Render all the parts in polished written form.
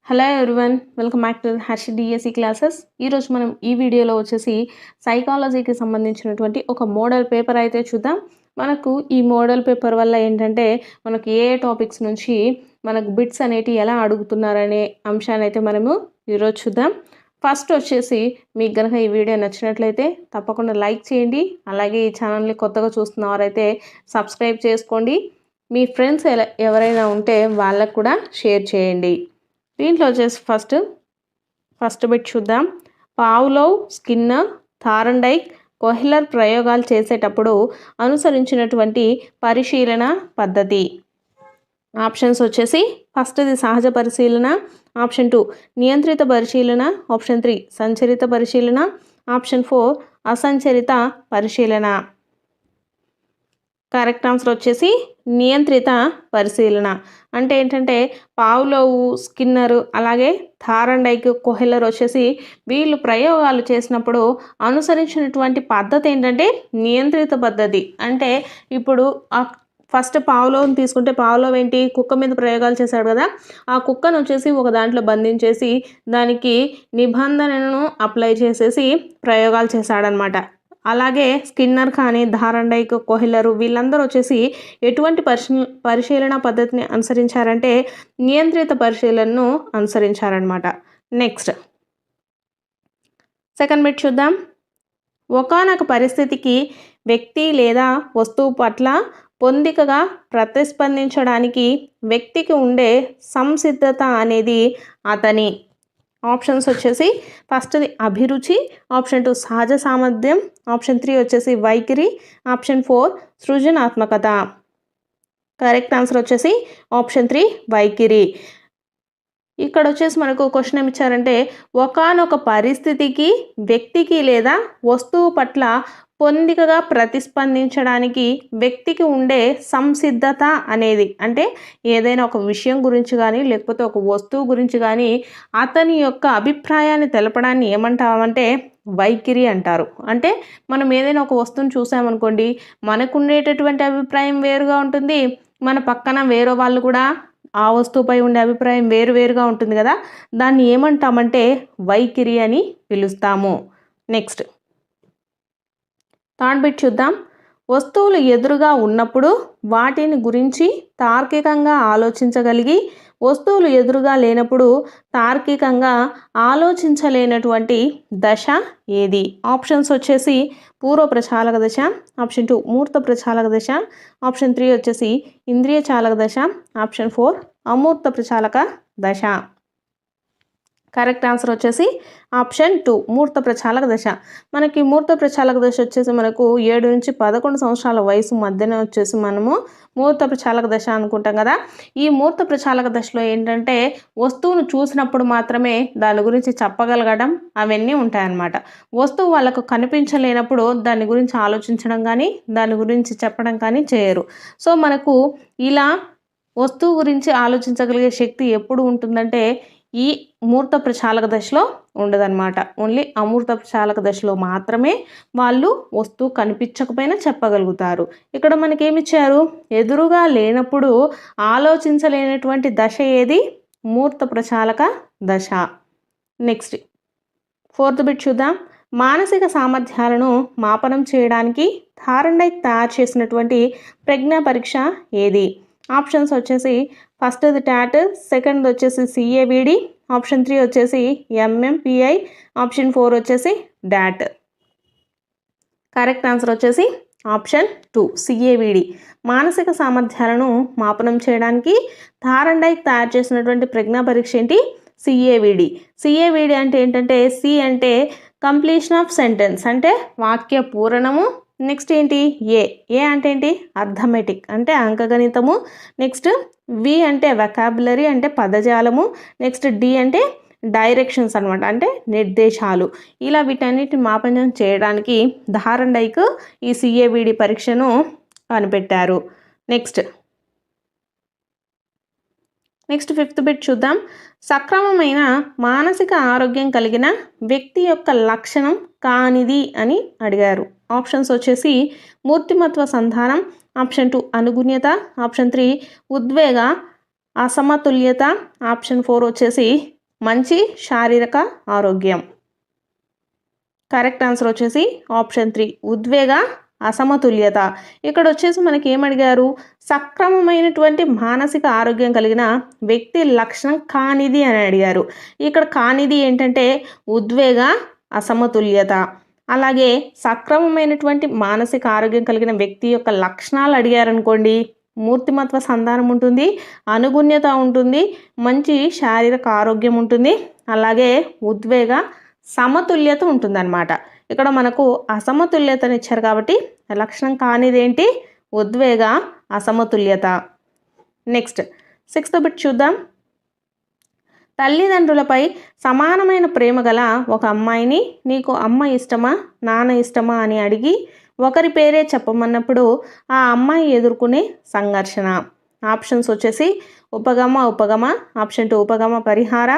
Hello everyone, welcome back to Harshi DSC classes. ఈరోజు మనం ఈ వీడియోలో వచ్చేసి సైకాలజీకి సంబంధించినటువంటి ఒక మోడల్ పేపర్ అయితే చూద్దాం. మనకు ఈ మోడల్ పేపర్ వల్ల ఏంటంటే మనకు ఏ టాపిక్స్ నుంచి మనకు బిట్స్ అనేవి ఎలా అడుగుతున్నారనే అంశాన్ని అయితే మనము ఈరోజు చూద్దాం. ఫస్ట్ వచ్చేసి మీకు కనుక ఈ వీడియో నచ్చినట్లయితే తప్పకుండా లైక్ చేయండి. అలాగే ఈ ఛానల్ని కొత్తగా చూస్తున్నవారైతే సబ్స్క్రైబ్ చేసుకోండి. మీ ఫ్రెండ్స్ ఎవరైనా ఉంటే వాళ్ళకు కూడా షేర్ చేయండి. దీంట్లో వచ్చేసి ఫస్ట్ బిట్ చూద్దాం. పావ్లోవ్, స్కిన్నర్, థార్న్డైక్, కోహ్లర్ ప్రయోగాలు చేసేటప్పుడు అనుసరించినటువంటి పరిశీలన పద్ధతి. ఆప్షన్స్ వచ్చేసి ఫస్ట్ది సహజ పరిశీలన, ఆప్షన్ 2 నియంత్రిత పరిశీలన, ఆప్షన్ 3 సంచరిత పరిశీలన, ఆప్షన్ 4 అసంచరిత పరిశీలన. కరెక్ట్ ఆన్సర్ వచ్చేసి నియంత్రిత పరిశీలన. అంటే ఏంటంటే పావ్లోవ్, స్కిన్నర్, అలాగే థార్న్డైక్, కోహ్లర్ వచ్చేసి వీళ్ళు ప్రయోగాలు చేసినప్పుడు అనుసరించినటువంటి పద్ధతి ఏంటంటే నియంత్రిత పద్ధతి. అంటే ఇప్పుడు ఫస్ట్ పావ్లోవ్ని తీసుకుంటే పావ్లోవ్ ఏంటి, కుక్క మీద ప్రయోగాలు చేశాడు కదా. ఆ కుక్కను వచ్చేసి ఒక దాంట్లో బంధించేసి దానికి నిబంధనలను అప్లై చేసేసి ప్రయోగాలు చేశాడనమాట. అలాగే స్కిన్నర్ కానీ, థార్న్డైక్, కోహ్లర్ వీళ్ళందరూ వచ్చేసి ఎటువంటి పరిశీలన పద్ధతిని అనుసరించారంటే నియంత్రిత పరిశీలనను అనుసరించారనమాట. నెక్స్ట్ సెకండ్ బిట్ చూద్దాం. ఒకానొక పరిస్థితికి వ్యక్తి లేదా వస్తువు పట్ల పొందికగా ప్రతిస్పందించడానికి వ్యక్తికి ఉండే సంసిద్ధత అనేది అతని. ఆప్షన్స్ వచ్చేసి ఫస్ట్ది అభిరుచి, ఆప్షన్ 2 సహజ సామర్థ్యం, ఆప్షన్ 3 వచ్చేసి వైఖరి, ఆప్షన్ 4 సృజనాత్మకత. కరెక్ట్ ఆన్సర్ వచ్చేసి ఆప్షన్ 3 వైఖరి. ఇక్కడ వచ్చేసి మనకు క్వశ్చన్ ఏమి ఇచ్చారంటే ఒకానొక పరిస్థితికి వ్యక్తికి లేదా వస్తువు పట్ల పొందికగా ప్రతిస్పందించడానికి వ్యక్తికి ఉండే సంసిద్ధత అనేది, అంటే ఏదైనా ఒక విషయం గురించి కానీ లేకపోతే ఒక వస్తువు గురించి కానీ అతని యొక్క అభిప్రాయాన్ని తెలపడాన్ని ఏమంటామంటే వైఖరి అంటారు. అంటే మనం ఏదైనా ఒక వస్తువును చూసామనుకోండి, మనకు ఉండేటటువంటి అభిప్రాయం వేరుగా ఉంటుంది, మన పక్కన వేరే వాళ్ళు కూడా ఆ వస్తువుపై ఉండే అభిప్రాయం వేరుగా ఉంటుంది కదా. దాన్ని ఏమంటామంటే వైఖరి అని పిలుస్తాము. నెక్స్ట్ థర్డ్ బిట్ చూద్దాం. వస్తువులు ఎదురుగా ఉన్నప్పుడు వాటిని గురించి తార్కికంగా ఆలోచించగలిగి వస్తువులు ఎదురుగా లేనప్పుడు తార్కికంగా ఆలోచించలేనటువంటి దశ ఏది? ఆప్షన్స్ వచ్చేసి పూర్వ ప్రచాలక దశ, ఆప్షన్ 2 మూర్త ప్రచాలక దశ, ఆప్షన్ 3 వచ్చేసి ఇంద్రియ చాలక దశ, ఆప్షన్ 4 అమూర్త ప్రచాలక దశ. కరెక్ట్ ఆన్సర్ వచ్చేసి ఆప్షన్ 2 మూర్త ప్రచాలక దశ. మనకి మూర్త ప్రచాలక దశ వచ్చేసి మనకు 7 నుంచి 11 సంవత్సరాల వయసు మధ్యన వచ్చేసి మనము మూర్త ప్రచాలక దశ అనుకుంటాం కదా. ఈ మూర్త ప్రచాలక దశలో ఏంటంటే వస్తువును చూసినప్పుడు మాత్రమే దాని గురించి చెప్పగలగడం అవన్నీ ఉంటాయన్నమాట. వస్తువు వాళ్ళకు కనిపించలేనప్పుడు దాని గురించి ఆలోచించడం కానీ దాని గురించి చెప్పడం కానీ చేయరు. సో మనకు ఇలా వస్తువు గురించి ఆలోచించగలిగే శక్తి ఎప్పుడు ఉంటుందంటే ఈ మూర్త ప్రచాలక దశలో ఉండదన్నమాట. ఓన్లీ అమూర్త ప్రచాలక దశలో మాత్రమే వాళ్ళు వస్తువు కనిపించకపోయినా చెప్పగలుగుతారు. ఇక్కడ మనకేమిచ్చారు, ఎదురుగా లేనప్పుడు ఆలోచించలేనటువంటి దశ ఏది? మూర్త ప్రచాలక దశ. నెక్స్ట్ ఫోర్త్ బిట్ చూద్దాం. మానసిక సామర్థ్యాలను మాపనం చేయడానికి థార్న్డైక్ తయారు చేసినటువంటి ప్రజ్ఞా పరీక్ష ఏది? ఆప్షన్స్ వచ్చేసి ఫస్ట్ది టాట్, సెకండ్ వచ్చేసి CAVD, ఆప్షన్ 3 వచ్చేసి MMPI, ఆప్షన్ 4 వచ్చేసి డాట్. కరెక్ట్ ఆన్సర్ వచ్చేసి ఆప్షన్ 2 CAVD. మానసిక సామర్థ్యాలను మాపనం చేయడానికి థార్న్డైక్ తయారు చేసినటువంటి ప్రజ్ఞా పరీక్ష ఏంటి? CAVD. CAVD అంటే ఏంటంటే C అంటే కంప్లీషన్ ఆఫ్ సెంటెన్స్, అంటే వాక్య పూరణము. నెక్స్ట్ ఏంటి? ఏ అంటే ఏంటి? అర్థమెటిక్, అంటే అంకగణితము. నెక్స్ట్ V అంటే వెకాబులరీ, అంటే పదజాలము. నెక్స్ట్ D అంటే డైరెక్షన్స్ అనమాట, అంటే నిర్దేశాలు. ఇలా వీటన్నిటిని మాపనం చేయడానికి థార్న్డైక్ ఈ CAVD పరీక్షను కనిపెట్టారు. నెక్స్ట్ ఫిఫ్త్ బిట్ చూద్దాం. సక్రమమైన మానసిక ఆరోగ్యం కలిగిన వ్యక్తి యొక్క లక్షణం కానిది అని అడిగారు. ఆప్షన్స్ వచ్చేసి మూర్తిమత్వ సంధానం, ఆప్షన్ 2 అనుగుణ్యత, ఆప్షన్ 3 ఉద్వేగ అసమతుల్యత, ఆప్షన్ 4 వచ్చేసి మంచి శారీరక ఆరోగ్యం. కరెక్ట్ ఆన్సర్ వచ్చేసి ఆప్షన్ 3 ఉద్వేగ అసమతుల్యత. ఇక్కడ వచ్చేసి మనకి ఏమడిగారు, సక్రమమైనటువంటి మానసిక ఆరోగ్యం కలిగిన వ్యక్తి లక్షణం కానిది అని అడిగారు. ఇక్కడ కానిది ఏంటంటే ఉద్వేగ అసమతుల్యత. అలాగే సక్రమమైనటువంటి మానసిక ఆరోగ్యం కలిగిన వ్యక్తి యొక్క లక్షణాలు అడిగారనుకోండి, మూర్తిమత్వ సంధానం ఉంటుంది, అనుగుణ్యత ఉంటుంది, మంచి శారీరక ఆరోగ్యం ఉంటుంది, అలాగే ఉద్వేగ సమతుల్యత ఉంటుందన్నమాట. ఇక్కడ మనకు అసమతుల్యతను ఇచ్చారు కాబట్టి లక్షణం కానిదేంటి, ఉద్వేగ అసమతుల్యత. నెక్స్ట్ 6th బిట్ చూద్దాం. తల్లిదండ్రులపై సమానమైన ప్రేమ గల ఒక అమ్మాయిని నీకు అమ్మ ఇష్టమా నాన్న ఇష్టమా అని అడిగి ఒకరి పేరే చెప్పమన్నప్పుడు ఆ అమ్మాయి ఎదుర్కొనే సంఘర్షణ. ఆప్షన్స్ వచ్చేసి ఉపగమ ఉపగమ, ఆప్షన్ 2 ఉపగమ పరిహార,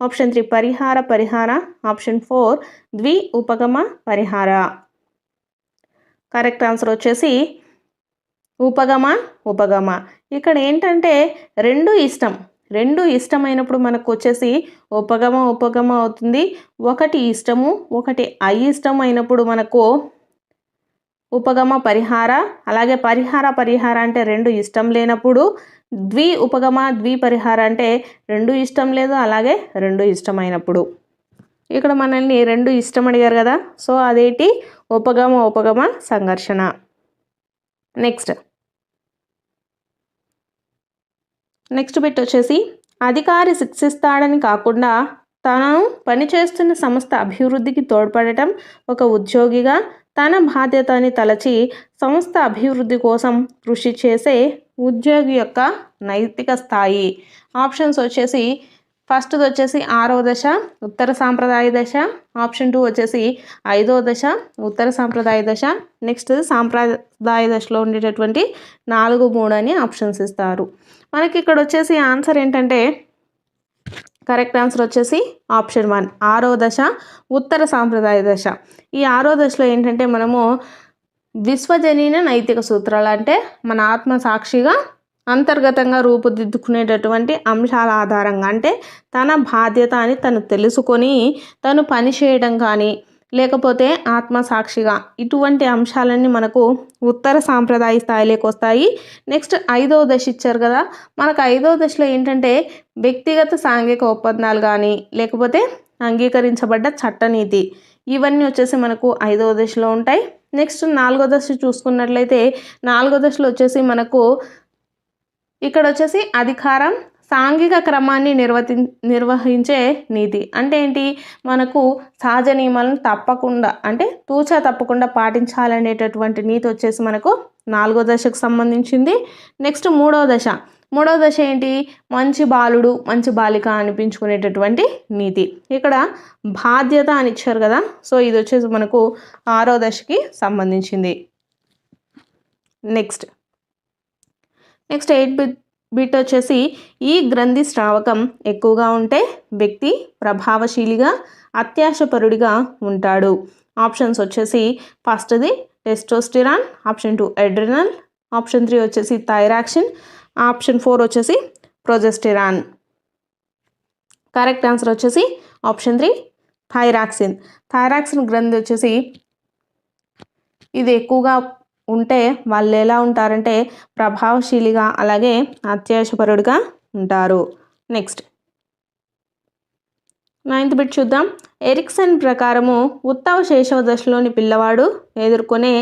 ఆప్షన్ 3 పరిహార పరిహార, ఆప్షన్ 4 ద్వి ఉపగమ పరిహార. కరెక్ట్ ఆన్సర్ వచ్చేసి ఉపగమ ఉపగమ. ఇక్కడ ఏంటంటే రెండు ఇష్టమైనప్పుడు మనకు వచ్చేసి ఉపగమ ఉపగమ అవుతుంది. ఒకటి ఇష్టము ఒకటి అయిష్టం అయినప్పుడు మనకు ఉపగమ పరిహార. అలాగే పరిహార పరిహార అంటే రెండు ఇష్టం లేనప్పుడు ద్వి ఉపగమ ద్వి పరిహార అంటే రెండు ఇష్టం లేదు అలాగే రెండు ఇష్టమైనప్పుడు. ఇక్కడ మనల్ని రెండు ఇష్టం అడిగారు కదా, సో అదేంటి ఉపగమ ఉపగమ సంఘర్షణ. నెక్స్ట్ బిట్ వచ్చేసి అధికారి శిక్షిస్తాడని కాకుండా తను పనిచేస్తున్న సంస్థ అభివృద్ధికి తోడ్పడటం ఒక ఉద్యోగిగా తన బాధ్యతని తలచి సంస్థ అభివృద్ధి కోసం కృషి చేసే ఉద్యోగి యొక్క నైతిక స్థాయి. ఆప్షన్స్ వచ్చేసి ఫస్ట్ది వచ్చేసి 6వ దశ ఉత్తర సాంప్రదాయ దశ, ఆప్షన్ 2 వచ్చేసి 5వ దశ ఉత్తర సాంప్రదాయ దశ, నెక్స్ట్ సాంప్రదాయ దశలో ఉండేటటువంటి 4, 3 అని ఆప్షన్స్ ఇస్తారు. మనకి ఇక్కడ వచ్చేసి ఆన్సర్ ఏంటంటే కరెక్ట్ ఆన్సర్ వచ్చేసి ఆప్షన్ 1 6వ దశ ఉత్తర సాంప్రదాయ దశ. ఈ 6వ దశలో ఏంటంటే మనము విశ్వజనీన నైతిక సూత్రాలు అంటే మన ఆత్మ సాక్షిగా అంతర్గతంగా రూపుదిద్దుకునేటటువంటి అంశాల ఆధారంగా అంటే తన బాధ్యత అని తను తెలుసుకొని తను పని చేయడం కానీ లేకపోతే ఆత్మసాక్షిగా ఇటువంటి అంశాలన్నీ మనకు ఉత్తర సాంప్రదాయ స్థాయిలోకి వస్తాయి. నెక్స్ట్ 5వ దశ ఇచ్చారు కదా, మనకు 5వ దశలో ఏంటంటే వ్యక్తిగత సాంఘిక ఒప్పందాలు కానీ లేకపోతే అంగీకరించబడ్డ చట్టనీతి ఇవన్నీ వచ్చేసి మనకు 5వ దశలో ఉంటాయి. నెక్స్ట్ 4వ దశ చూసుకున్నట్లయితే 4వ దశలో వచ్చేసి మనకు ఇక్కడ వచ్చేసి అధికారం సాంఘిక క్రమాన్ని నిర్వహించే నీతి అంటే ఏంటి, మనకు సహజ నియమాలను తప్పకుండా అంటే తూచా తప్పకుండా పాటించాలనేటటువంటి నీతి వచ్చేసి మనకు 4వ దశకు సంబంధించింది. నెక్స్ట్ 3వ దశ ఏంటి, మంచి బాలుడు మంచి బాలిక అనిపించుకునేటటువంటి నీతి. ఇక్కడ బాధ్యత అని ఇచ్చారు కదా, సో ఇది వచ్చేసి మనకు 6వ దశకి సంబంధించింది. నెక్స్ట్ 8 బిట్ వచ్చేసి ఈ గ్రంథి స్రావకం ఎక్కువగా ఉంటే వ్యక్తి ప్రభావశీలిగా అత్యాశపరుడిగా ఉంటాడు. ఆప్షన్స్ వచ్చేసి ఫస్ట్ది టెస్టోస్టిరాన్, ఆప్షన్ 2 ఎడ్రినల్, ఆప్షన్ 3 వచ్చేసి థైరాక్సిన్, ఆప్షన్ 4 వచ్చేసి ప్రొజెస్టెరాన్. కరెక్ట్ ఆన్సర్ వచ్చేసి ఆప్షన్ 3 థైరాక్సిన్. థైరాక్సిన్ గ్రంథి వచ్చేసి ఇది ఎక్కువగా ఉంటే వాళ్ళు ఎలా ఉంటారంటే ప్రభావశీలిగా అలాగే అత్యాశపరుడిగా ఉంటారు. నెక్స్ట్ 9th బిట్ చూద్దాం. ఎరిక్సన్ ప్రకారము ఉత్తమ శైశవ దశలోని పిల్లవాడు ఎదుర్కొనే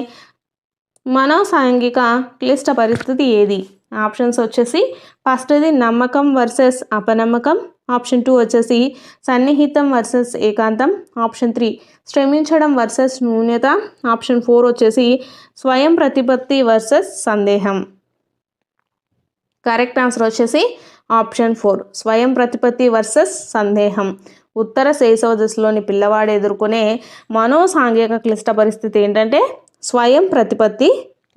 మనోసాంఘిక క్లిష్ట పరిస్థితి ఏది? ఆప్షన్స్ వచ్చేసి ఫస్ట్ది నమ్మకం వర్సెస్ అపనమ్మకం, ఆప్షన్ 2 వచ్చేసి సన్నిహితం వర్సెస్ ఏకాంతం, ఆప్షన్ 3 శ్రమించడం వర్సెస్ న్యూన్యత, ఆప్షన్ 4 వచ్చేసి స్వయం ప్రతిపత్తి వర్సెస్ సందేహం. కరెక్ట్ ఆన్సర్ వచ్చేసి ఆప్షన్ 4 స్వయం ప్రతిపత్తి వర్సెస్ సందేహం. ఉత్తర శైశవ దశలోని పిల్లవాడు ఎదుర్కొనే మనోసాంఘిక క్లిష్ట పరిస్థితి ఏంటంటే స్వయం ప్రతిపత్తి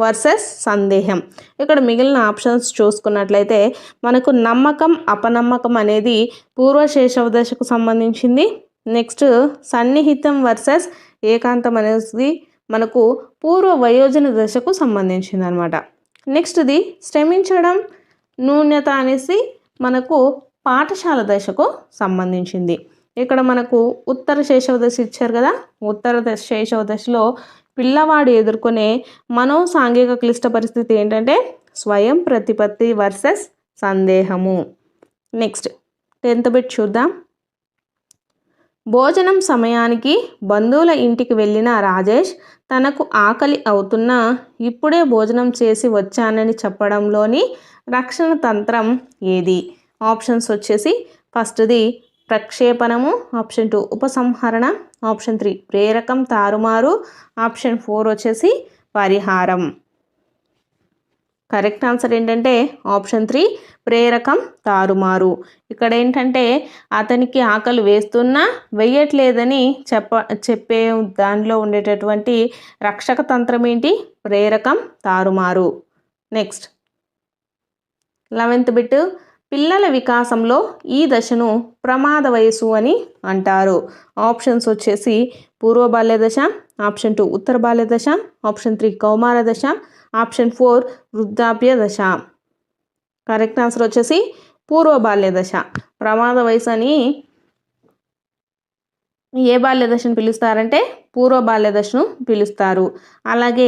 వర్సెస్ సందేహం. ఇక్కడ మిగిలిన ఆప్షన్స్ చూసుకున్నట్లయితే మనకు నమ్మకం అపనమ్మకం అనేది పూర్వ శైశవ దశకు సంబంధించింది. నెక్స్ట్ సన్నిహితం వర్సెస్ ఏకాంతం అనేది మనకు పూర్వ వయోజన దశకు సంబంధించింది అనమాట. నెక్స్ట్ది శ్రమించడం న్యూన్యత అనేసి మనకు పాఠశాల దశకు సంబంధించింది. ఇక్కడ మనకు ఉత్తర శైశవ దశ ఇచ్చారు కదా. శైశవ దశలో పిల్లవాడు ఎదుర్కొనే మనోసాంఘిక క్లిష్ట పరిస్థితి ఏంటంటే స్వయం ప్రతిపత్తి వర్సెస్ సందేహము. నెక్స్ట్ 10th బిట్ చూద్దాం. భోజనం సమయానికి బంధువుల ఇంటికి వెళ్ళిన రాజేష్ తనకు ఆకలి అవుతున్నా ఇప్పుడే భోజనం చేసి వచ్చానని చెప్పడంలోని రక్షణ తంత్రం ఏది? ఆప్షన్స్ వచ్చేసి ఫస్ట్ది ప్రక్షేపణము, ఆప్షన్ 2 ఉపసంహరణ, ఆప్షన్ 3 ప్రేరకం తారుమారు, ఆప్షన్ 4 వచ్చేసి పరిహారం. కరెక్ట్ ఆన్సర్ ఏంటంటే ఆప్షన్ 3 ప్రేరకం తారుమారు. ఇక్కడ ఏంటంటే అతనికి ఆకలి వేస్తున్నా వెయ్యట్లేదని చెప్పే దానిలో ఉండేటటువంటి రక్షక తంత్రం ఏంటి? ప్రేరకం తారుమారు. Next 11th bit. పిల్లల వికాసంలో ఈ దశను ప్రమాద వయసు అని అంటారు. ఆప్షన్స్ వచ్చేసి పూర్వ బాల్య దశ, ఆప్షన్ 2 ఉత్తర బాల్య దశ, ఆప్షన్ 3 కౌమార దశ, ఆప్షన్ 4 వృద్ధాప్య దశ. కరెక్ట్ ఆన్సర్ వచ్చేసి పూర్వ బాల్య దశ. ప్రమాద వయసు అని ఏ బాల్య దశను పిలుస్తారంటే పూర్వ బాల్య దశను పిలుస్తారు. అలాగే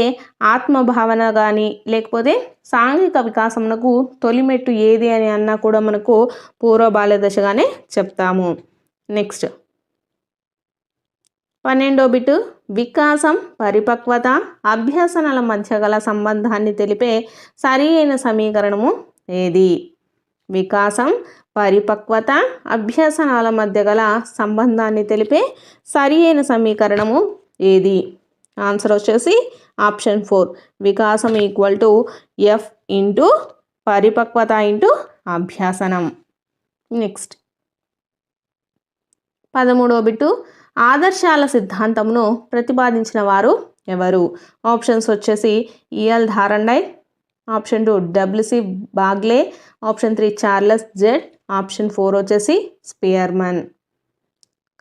ఆత్మభావన కానీ లేకపోతే సాంఘిక వికాసమునకు తొలిమెట్టు ఏది అని అన్నా కూడా మనకు పూర్వ బాల్య దశగానే చెప్తాము. నెక్స్ట్ 12వ బిట్. వికాసం, పరిపక్వత, అభ్యసనాల మధ్య గల సంబంధాన్ని తెలిపే సరి అయిన సమీకరణము ఏది? వికాసం, పరిపక్వత, అభ్యసనాల మధ్య గల సంబంధాన్ని తెలిపే సరి అయిన సమీకరణము ఏది? ఆన్సర్ వచ్చేసి ఆప్షన్ 4 వికాసం ఈక్వల్ టు F ఇంటూ పరిపక్వత ఇంటూ అభ్యాసనం. నెక్స్ట్ 13వ బిట్టు. ఆదర్శాల సిద్ధాంతమును ప్రతిపాదించిన వారు ఎవరు? ఆప్షన్స్ వచ్చేసి E L Thorndike, option 2 W C Bagley, option 3 Charles Judd, option 4 వచ్చేసి స్పియర్మన్.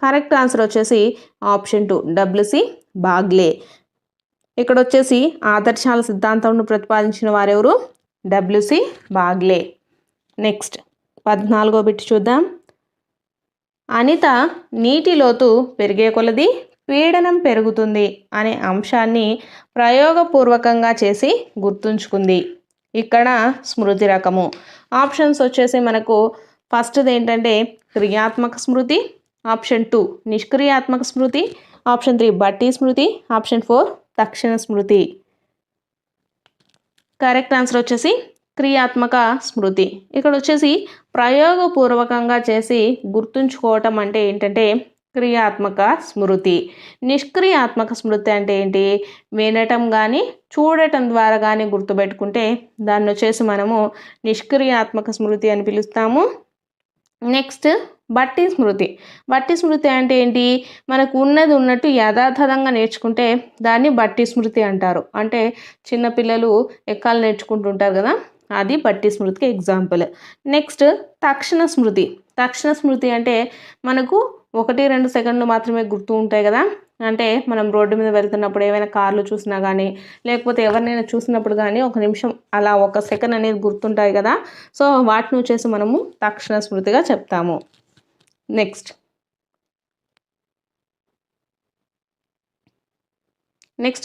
కరెక్ట్ ఆన్సర్ వచ్చేసి ఆప్షన్ 2 డబ్ల్యూసి బాగ్లే. ఇక్కడ వచ్చేసి ఆదర్శాల సిద్ధాంతంను ప్రతిపాదించిన వారెవరు? W C Bagley. నెక్స్ట్ 14వ బిట్ చూద్దాం. అనిత నీటి లోతు పెరిగే కొలది పీడనం పెరుగుతుంది అనే అంశాన్ని ప్రయోగపూర్వకంగా చేసి గుర్తుంచుకుంది. ఇక్కడ స్మృతి రకము. ఆప్షన్స్ వచ్చేసి మనకు ఫస్ట్ది ఏంటంటే క్రియాత్మక స్మృతి, ఆప్షన్ 2 నిష్క్రియాత్మక స్మృతి, ఆప్షన్ 3 బట్టి స్మృతి, ఆప్షన్ 4 తక్షణ స్మృతి. కరెక్ట్ ఆన్సర్ వచ్చేసి క్రియాత్మక స్మృతి. ఇక్కడ వచ్చేసి ప్రయోగపూర్వకంగా చేసి గుర్తుంచుకోవటం అంటే ఏంటంటే క్రియాత్మక స్మృతి. నిష్క్రియాత్మక స్మృతి అంటే ఏంటి? వినటం కానీ చూడటం ద్వారా కానీ గుర్తుపెట్టుకుంటే దాన్ని వచ్చేసి మనము నిష్క్రియాత్మక స్మృతి అని పిలుస్తాము. నెక్స్ట్ బట్టి స్మృతి. బట్టి స్మృతి అంటే ఏంటి? మనకు ఉన్నది ఉన్నట్టు యథాతథంగా నేర్చుకుంటే దాన్ని బట్టి స్మృతి అంటారు. అంటే చిన్నపిల్లలు ఎక్కాలు నేర్చుకుంటుంటారు కదా, అది బట్టి స్మృతికి ఎగ్జాంపుల్. నెక్స్ట్ తక్షణ స్మృతి. తక్షణ స్మృతి అంటే మనకు 1-2 సెకండ్లు మాత్రమే గుర్తు ఉంటాయి కదా. అంటే మనం రోడ్డు మీద వెళ్తున్నప్పుడు ఏమైనా కార్లు చూసినా కానీ లేకపోతే ఎవరినైనా చూసినప్పుడు కానీ 1 నిమిషం అలా 1 సెకండ్ అనేది గుర్తుంటాయి కదా. సో వాటిని వచ్చేసి మనము తక్షణ స్మృతిగా చెప్తాము. నెక్స్ట్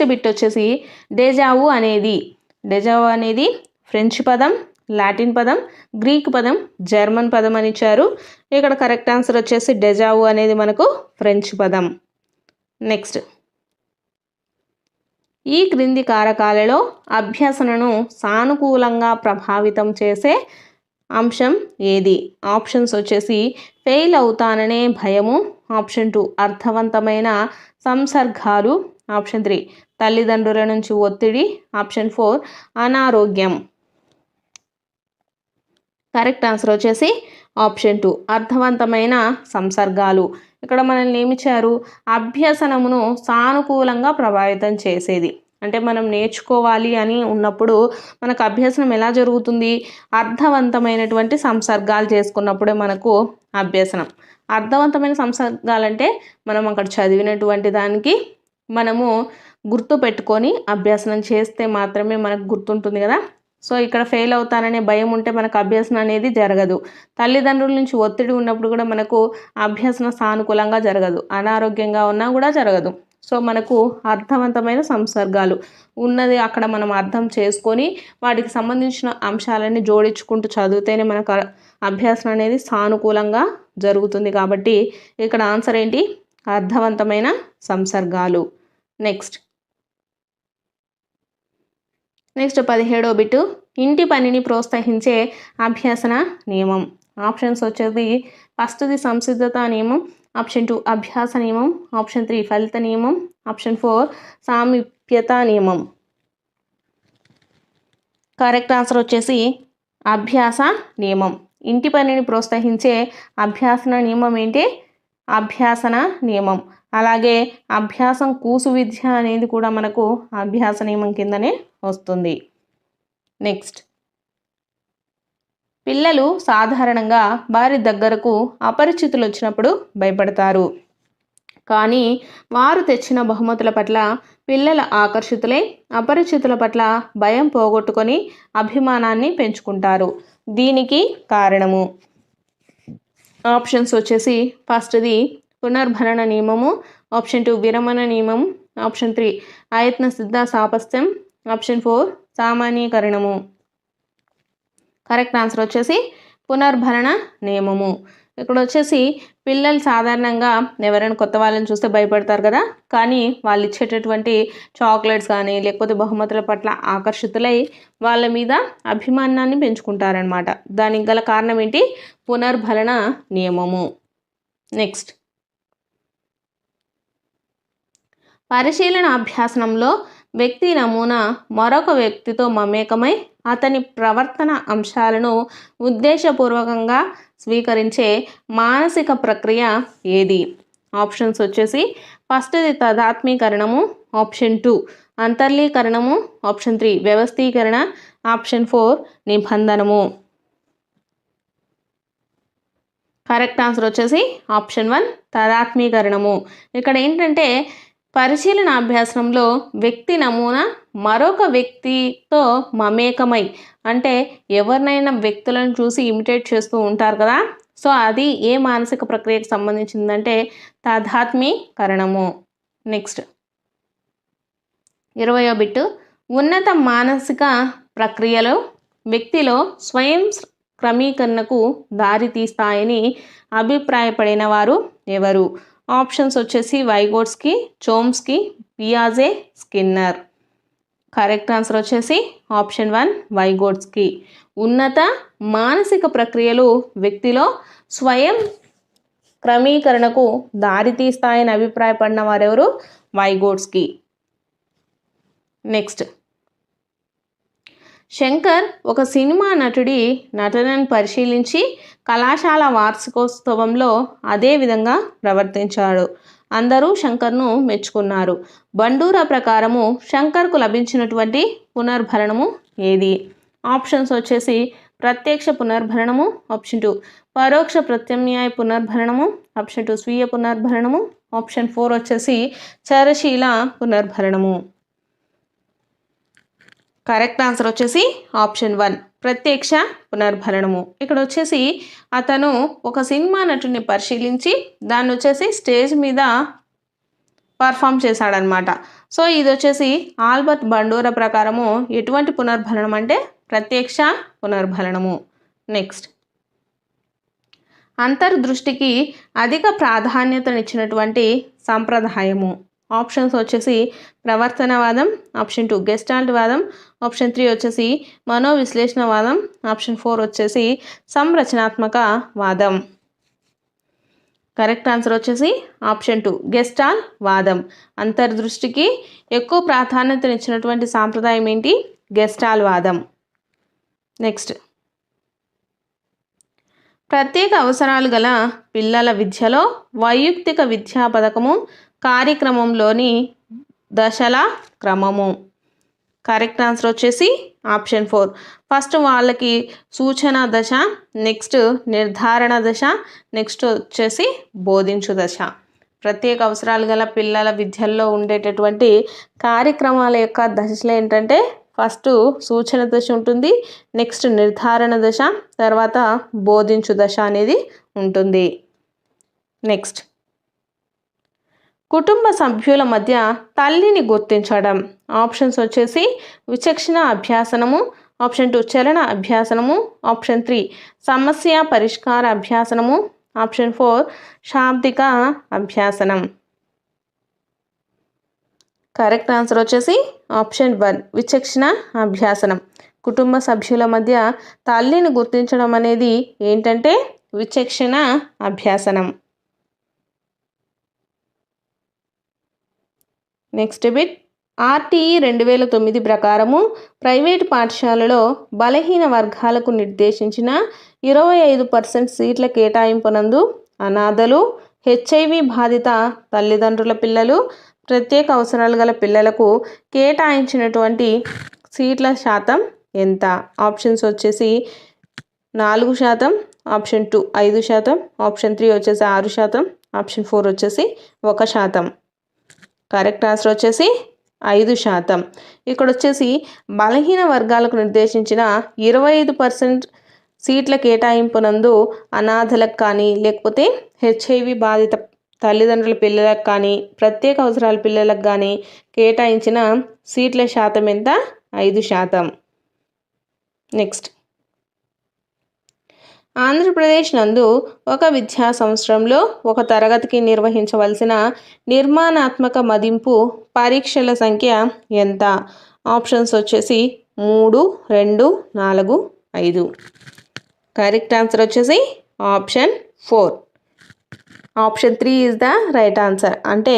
బిట్ వచ్చేసి డేజావు అనేది ఫ్రెంచ్ పదం, లాటిన్ పదం, గ్రీక్ పదం, జర్మన్ పదం అని ఇచ్చారు. ఇక్కడ కరెక్ట్ ఆన్సర్ వచ్చేసి డెజావు అనేది మనకు ఫ్రెంచ్ పదం. నెక్స్ట్ ఈ క్రింది కారకాలలో అభ్యసనను సానుకూలంగా ప్రభావితం చేసే అంశం ఏది? ఆప్షన్స్ వచ్చేసి ఫెయిల్ అవుతాననే భయము, ఆప్షన్ 2 అర్థవంతమైన సంసర్గాలు, ఆప్షన్ 3 తల్లిదండ్రుల నుంచి ఒత్తిడి, ఆప్షన్ 4 అనారోగ్యం. కరెక్ట్ ఆన్సర్ వచ్చేసి ఆప్షన్ 2 అర్థవంతమైన సంసర్గాలు. ఇక్కడ మనల్ని ఏమిచ్చారు? అభ్యసనమును సానుకూలంగా ప్రభావితం చేసేది. అంటే మనం నేర్చుకోవాలి అని ఉన్నప్పుడు మనకు అభ్యసనం ఎలా జరుగుతుంది? అర్థవంతమైనటువంటి సంసర్గాలు చేసుకున్నప్పుడే మనకు అభ్యసనం. అర్థవంతమైన సంసర్గాలంటే మనం అక్కడ చదివినటువంటి దానికి మనము గుర్తు పెట్టుకొని అభ్యసనం చేస్తే మాత్రమే మనకు గుర్తుంటుంది కదా. సో ఇక్కడ ఫెయిల్ అవుతాననే భయం ఉంటే మనకు అభ్యసన అనేది జరగదు. తల్లిదండ్రుల నుంచి ఒత్తిడి ఉన్నప్పుడు కూడా మనకు అభ్యసన సానుకూలంగా జరగదు. అనారోగ్యంగా ఉన్నా కూడా జరగదు. సో మనకు అర్థవంతమైన సంసర్గాలు ఉన్నది అక్కడ మనం అర్థం చేసుకొని వాటికి సంబంధించిన అంశాలన్నీ జోడించుకుంటూ చదివితేనే మనకు అభ్యాసం అనేది సానుకూలంగా జరుగుతుంది. కాబట్టి ఇక్కడ ఆన్సర్ ఏంటి? అర్థవంతమైన సంసర్గాలు. నెక్స్ట్ 17వ బిట్టు, ఇంటి పనిని ప్రోత్సహించే అభ్యసన నియమం. ఆప్షన్స్ వచ్చేది ఫస్ట్ది సంసిద్ధత నియమం, ఆప్షన్ 2 అభ్యాస నియమం, ఆప్షన్ 3 ఫలిత నియమం, ఆప్షన్ 4 సామీప్యత నియమం. కరెక్ట్ ఆన్సర్ వచ్చేసి అభ్యాస నియమం. ఇంటి పనిని ప్రోత్సహించే అభ్యాసన నియమం ఏంటి? అభ్యాసన నియమం. అలాగే అభ్యాసం కూసు విద్య అనేది కూడా మనకు అభ్యాస నియమం కిందనే వస్తుంది. నెక్స్ట్, పిల్లలు సాధారణంగా వారి దగ్గరకు అపరిచితులు వచ్చినప్పుడు భయపడతారు. కానీ వారు తెచ్చిన బహుమతుల పట్ల పిల్లల ఆకర్షితులై అపరిచితుల పట్ల భయం పోగొట్టుకొని అభిమానాన్ని పెంచుకుంటారు. దీనికి కారణము ఆప్షన్స్ వచ్చేసి ఫస్ట్ది పునర్భరణ నియమము, ఆప్షన్ 2 విరమణ నియమం, ఆప్షన్ 3 ఆయత్న సిద్ధ సాపస్యం, ఆప్షన్ 4 సామాన్యీకరణము. కరెక్ట్ ఆన్సర్ వచ్చేసి పునర్భరణ నియమము. ఇక్కడ వచ్చేసి పిల్లలు సాధారణంగా ఎవరైనా కొత్త వాళ్ళని చూస్తే భయపడతారు కదా, కానీ వాళ్ళు ఇచ్చేటటువంటి చాక్లెట్స్ కానీ లేకపోతే బహుమతుల పట్ల ఆకర్షితులై వాళ్ళ మీద అభిమానాన్ని పెంచుకుంటారనమాట. దానికి గల కారణం ఏంటి? పునర్భరణ నియమము. నెక్స్ట్, పరిశీలన అభ్యాసనంలో వ్యక్తి నమూనా మరొక వ్యక్తితో మమేకమై అతని ప్రవర్తన అంశాలను ఉద్దేశపూర్వకంగా స్వీకరించే మానసిక ప్రక్రియ ఏది? ఆప్షన్స్ వచ్చేసి ఫస్ట్ది తదాత్మీకరణము, ఆప్షన్ 2 అంతర్లీకరణము, ఆప్షన్ 3 వ్యవస్థీకరణ, ఆప్షన్ 4 నిబంధనము. కరెక్ట్ ఆన్సర్ వచ్చేసి ఆప్షన్ 1 తదాత్మీకరణము. ఇక్కడ ఏంటంటే పరిశీలన అభ్యాసంలో వ్యక్తి నమూనా మరొక వ్యక్తితో మమేకమై, అంటే ఎవరినైనా వ్యక్తులను చూసి ఇమిటేట్ చేస్తూ ఉంటారు కదా, సో అది ఏ మానసిక ప్రక్రియకు సంబంధించిందంటే తదాత్మీకరణము. నెక్స్ట్ 20వ బిట్టు, ఉన్నత మానసిక ప్రక్రియలు వ్యక్తిలో స్వయం క్రమీకరణకు దారితీస్తాయని అభిప్రాయపడిన వారు ఎవరు? ఆప్షన్స్ వచ్చేసి Vygotsky, Chomsky, పియాజే, Skinner. Correct answer వచ్చేసి ఆప్షన్ 1 వైగోట్స్కీ. ఉన్నత మానసిక ప్రక్రియలు వ్యక్తిలో స్వయం క్రమీకరణకు దారితీస్తాయని అభిప్రాయపడిన వారెవరు? వైగోట్స్కీ. నెక్స్ట్, శంకర్ ఒక సినిమా నటుడి నటనను పరిశీలించి కళాశాల వార్షికోత్సవంలో అదే విధంగా ప్రవర్తించాడు. అందరూ శంకర్ను మెచ్చుకున్నారు. బండూరా ప్రకారము శంకర్కు లభించినటువంటి పునర్భరణము ఏది? ఆప్షన్స్ వచ్చేసి ప్రత్యక్ష పునర్భరణము, ఆప్షన్ 2 పరోక్ష ప్రత్యామ్నాయ పునర్భరణము, ఆప్షన్ 2 స్వీయ పునర్భరణము, ఆప్షన్ 4 వచ్చేసి చరశీల పునర్భరణము. కరెక్ట్ ఆన్సర్ వచ్చేసి ఆప్షన్ 1 ప్రత్యక్ష పునర్భరణము. ఇక్కడ వచ్చేసి అతను ఒక సినిమా నటుని పరిశీలించి దాన్ని వచ్చేసి స్టేజ్ మీద పర్ఫామ్ చేశాడనమాట. సో ఇది వచ్చేసి ఆల్బర్ట్ బండూరా ప్రకారము ఎటువంటి పునర్భరణం అంటే ప్రత్యక్ష పునర్భరణము. నెక్స్ట్, అంతర్దృష్టికి అధిక ప్రాధాన్యతనిచ్చినటువంటి సంప్రదాయము. ఆప్షన్స్ వచ్చేసి ప్రవర్తనవాదం, ఆప్షన్ 2 గెస్టాల్ట్ వాదం, ఆప్షన్ 3 వచ్చేసి మనోవిశ్లేషణవాదం, ఆప్షన్ 4 వచ్చేసి సంరచనాత్మక వాదం. కరెక్ట్ ఆన్సర్ వచ్చేసి ఆప్షన్ 2 గెస్టాల్ వాదం. అంతర్దృష్టికి ఎక్కువ ప్రాధాన్యతనిచ్చినటువంటి సాంప్రదాయం ఏంటి? గెస్టాల్ వాదం. నెక్స్ట్, ప్రత్యేక అవసరాలు గల పిల్లల విద్యలో వైయక్తిక విద్యా పథకము కార్యక్రమంలోని దశల క్రమము. కరెక్ట్ ఆన్సర్ వచ్చేసి ఆప్షన్ 4 ఫస్ట్ వాళ్ళకి సూచన దశ, నెక్స్ట్ నిర్ధారణ దశ, నెక్స్ట్ వచ్చేసి బోధించు దశ. ప్రత్యేక అవసరాలు గల పిల్లల విద్యల్లో ఉండేటటువంటి కార్యక్రమాల యొక్క దశలు ఏంటంటే ఫస్ట్ సూచన దశ ఉంటుంది, నెక్స్ట్ నిర్ధారణ దశ, తర్వాత బోధించు దశ అనేది ఉంటుంది. నెక్స్ట్ కుటుంబ సభ్యుల మధ్య తల్లిని గుర్తించడం. ఆప్షన్స్ వచ్చేసి విచక్షణ అభ్యాసనము, ఆప్షన్ 2 చలన అభ్యాసనము, ఆప్షన్ 3 సమస్య పరిష్కార అభ్యాసనము, ఆప్షన్ 4 శాబ్దిక అభ్యాసనం. కరెక్ట్ ఆన్సర్ వచ్చేసి ఆప్షన్ 1 విచక్షణ అభ్యాసనం. కుటుంబ సభ్యుల మధ్య తల్లిని గుర్తించడం అనేది ఏంటంటే విచక్షణ అభ్యాసనం. నెక్స్ట్ బిట్ ఆర్టీఈ 2009 ప్రకారము ప్రైవేటు పాఠశాలలో బలహీన వర్గాలకు నిర్దేశించిన 25% సీట్ల కేటాయింపునందు అనాథలు, హెచ్ఐవి బాధిత తల్లిదండ్రుల పిల్లలు, ప్రత్యేక అవసరాలు గల పిల్లలకు కేటాయించినటువంటి సీట్ల శాతం ఎంత? ఆప్షన్స్ వచ్చేసి 4%, ఆప్షన్ 2 5%, ఆప్షన్ 3 వచ్చేసి 6%, ఆప్షన్ 4 వచ్చేసి 1%. కరెక్ట్ ఆన్సర్ వచ్చేసి 5%. ఇక్కడ వచ్చేసి బలహీన వర్గాలకు నిర్దేశించిన 25% సీట్ల కేటాయింపునందు అనాథలకు కానీ, లేకపోతే హెచ్ఐవి బాధిత తల్లిదండ్రుల పిల్లలకు కానీ, ప్రత్యేక అవసరాల పిల్లలకు కానీ కేటాయించిన సీట్ల శాతం ఎంత? 5%. నెక్స్ట్ ఆంధ్రప్రదేశ్ నందు ఒక విద్యా సంవత్సరంలో ఒక తరగతికి నిర్వహించవలసిన నిర్మాణాత్మక మదింపు పరీక్షల సంఖ్య ఎంత? ఆప్షన్స్ వచ్చేసి 3, 2, 4, 5. కరెక్ట్ ఆన్సర్ వచ్చేసి option 4. Option 3 is the right answer. అంటే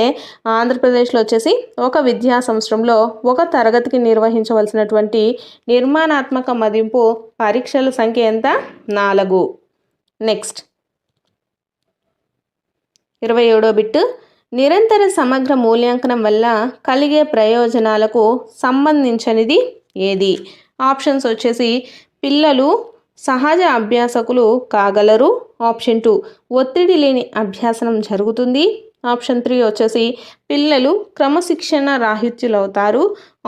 ఆంధ్రప్రదేశ్లో వచ్చేసి ఒక విద్యా సంవత్సరంలో ఒక తరగతికి నిర్వహించవలసినటువంటి నిర్మాణాత్మక మదింపు పరీక్షల సంఖ్య ఎంత? 4. నెక్స్ట్ 27వ బిట్ నిరంతర సమగ్ర మూల్యాంకనం వల్ల కలిగే ప్రయోజనాలకు సంబంధించినది ఏది? ఆప్షన్స్ వచ్చేసి పిల్లలు సహజ అభ్యాసకులు కాగలరు, ఆప్షన్ 2 ఒత్తిడి లేని అభ్యాసనం జరుగుతుంది, ఆప్షన్ 3 వచ్చేసి పిల్లలు క్రమశిక్షణ రాహిత్యులవుతారు,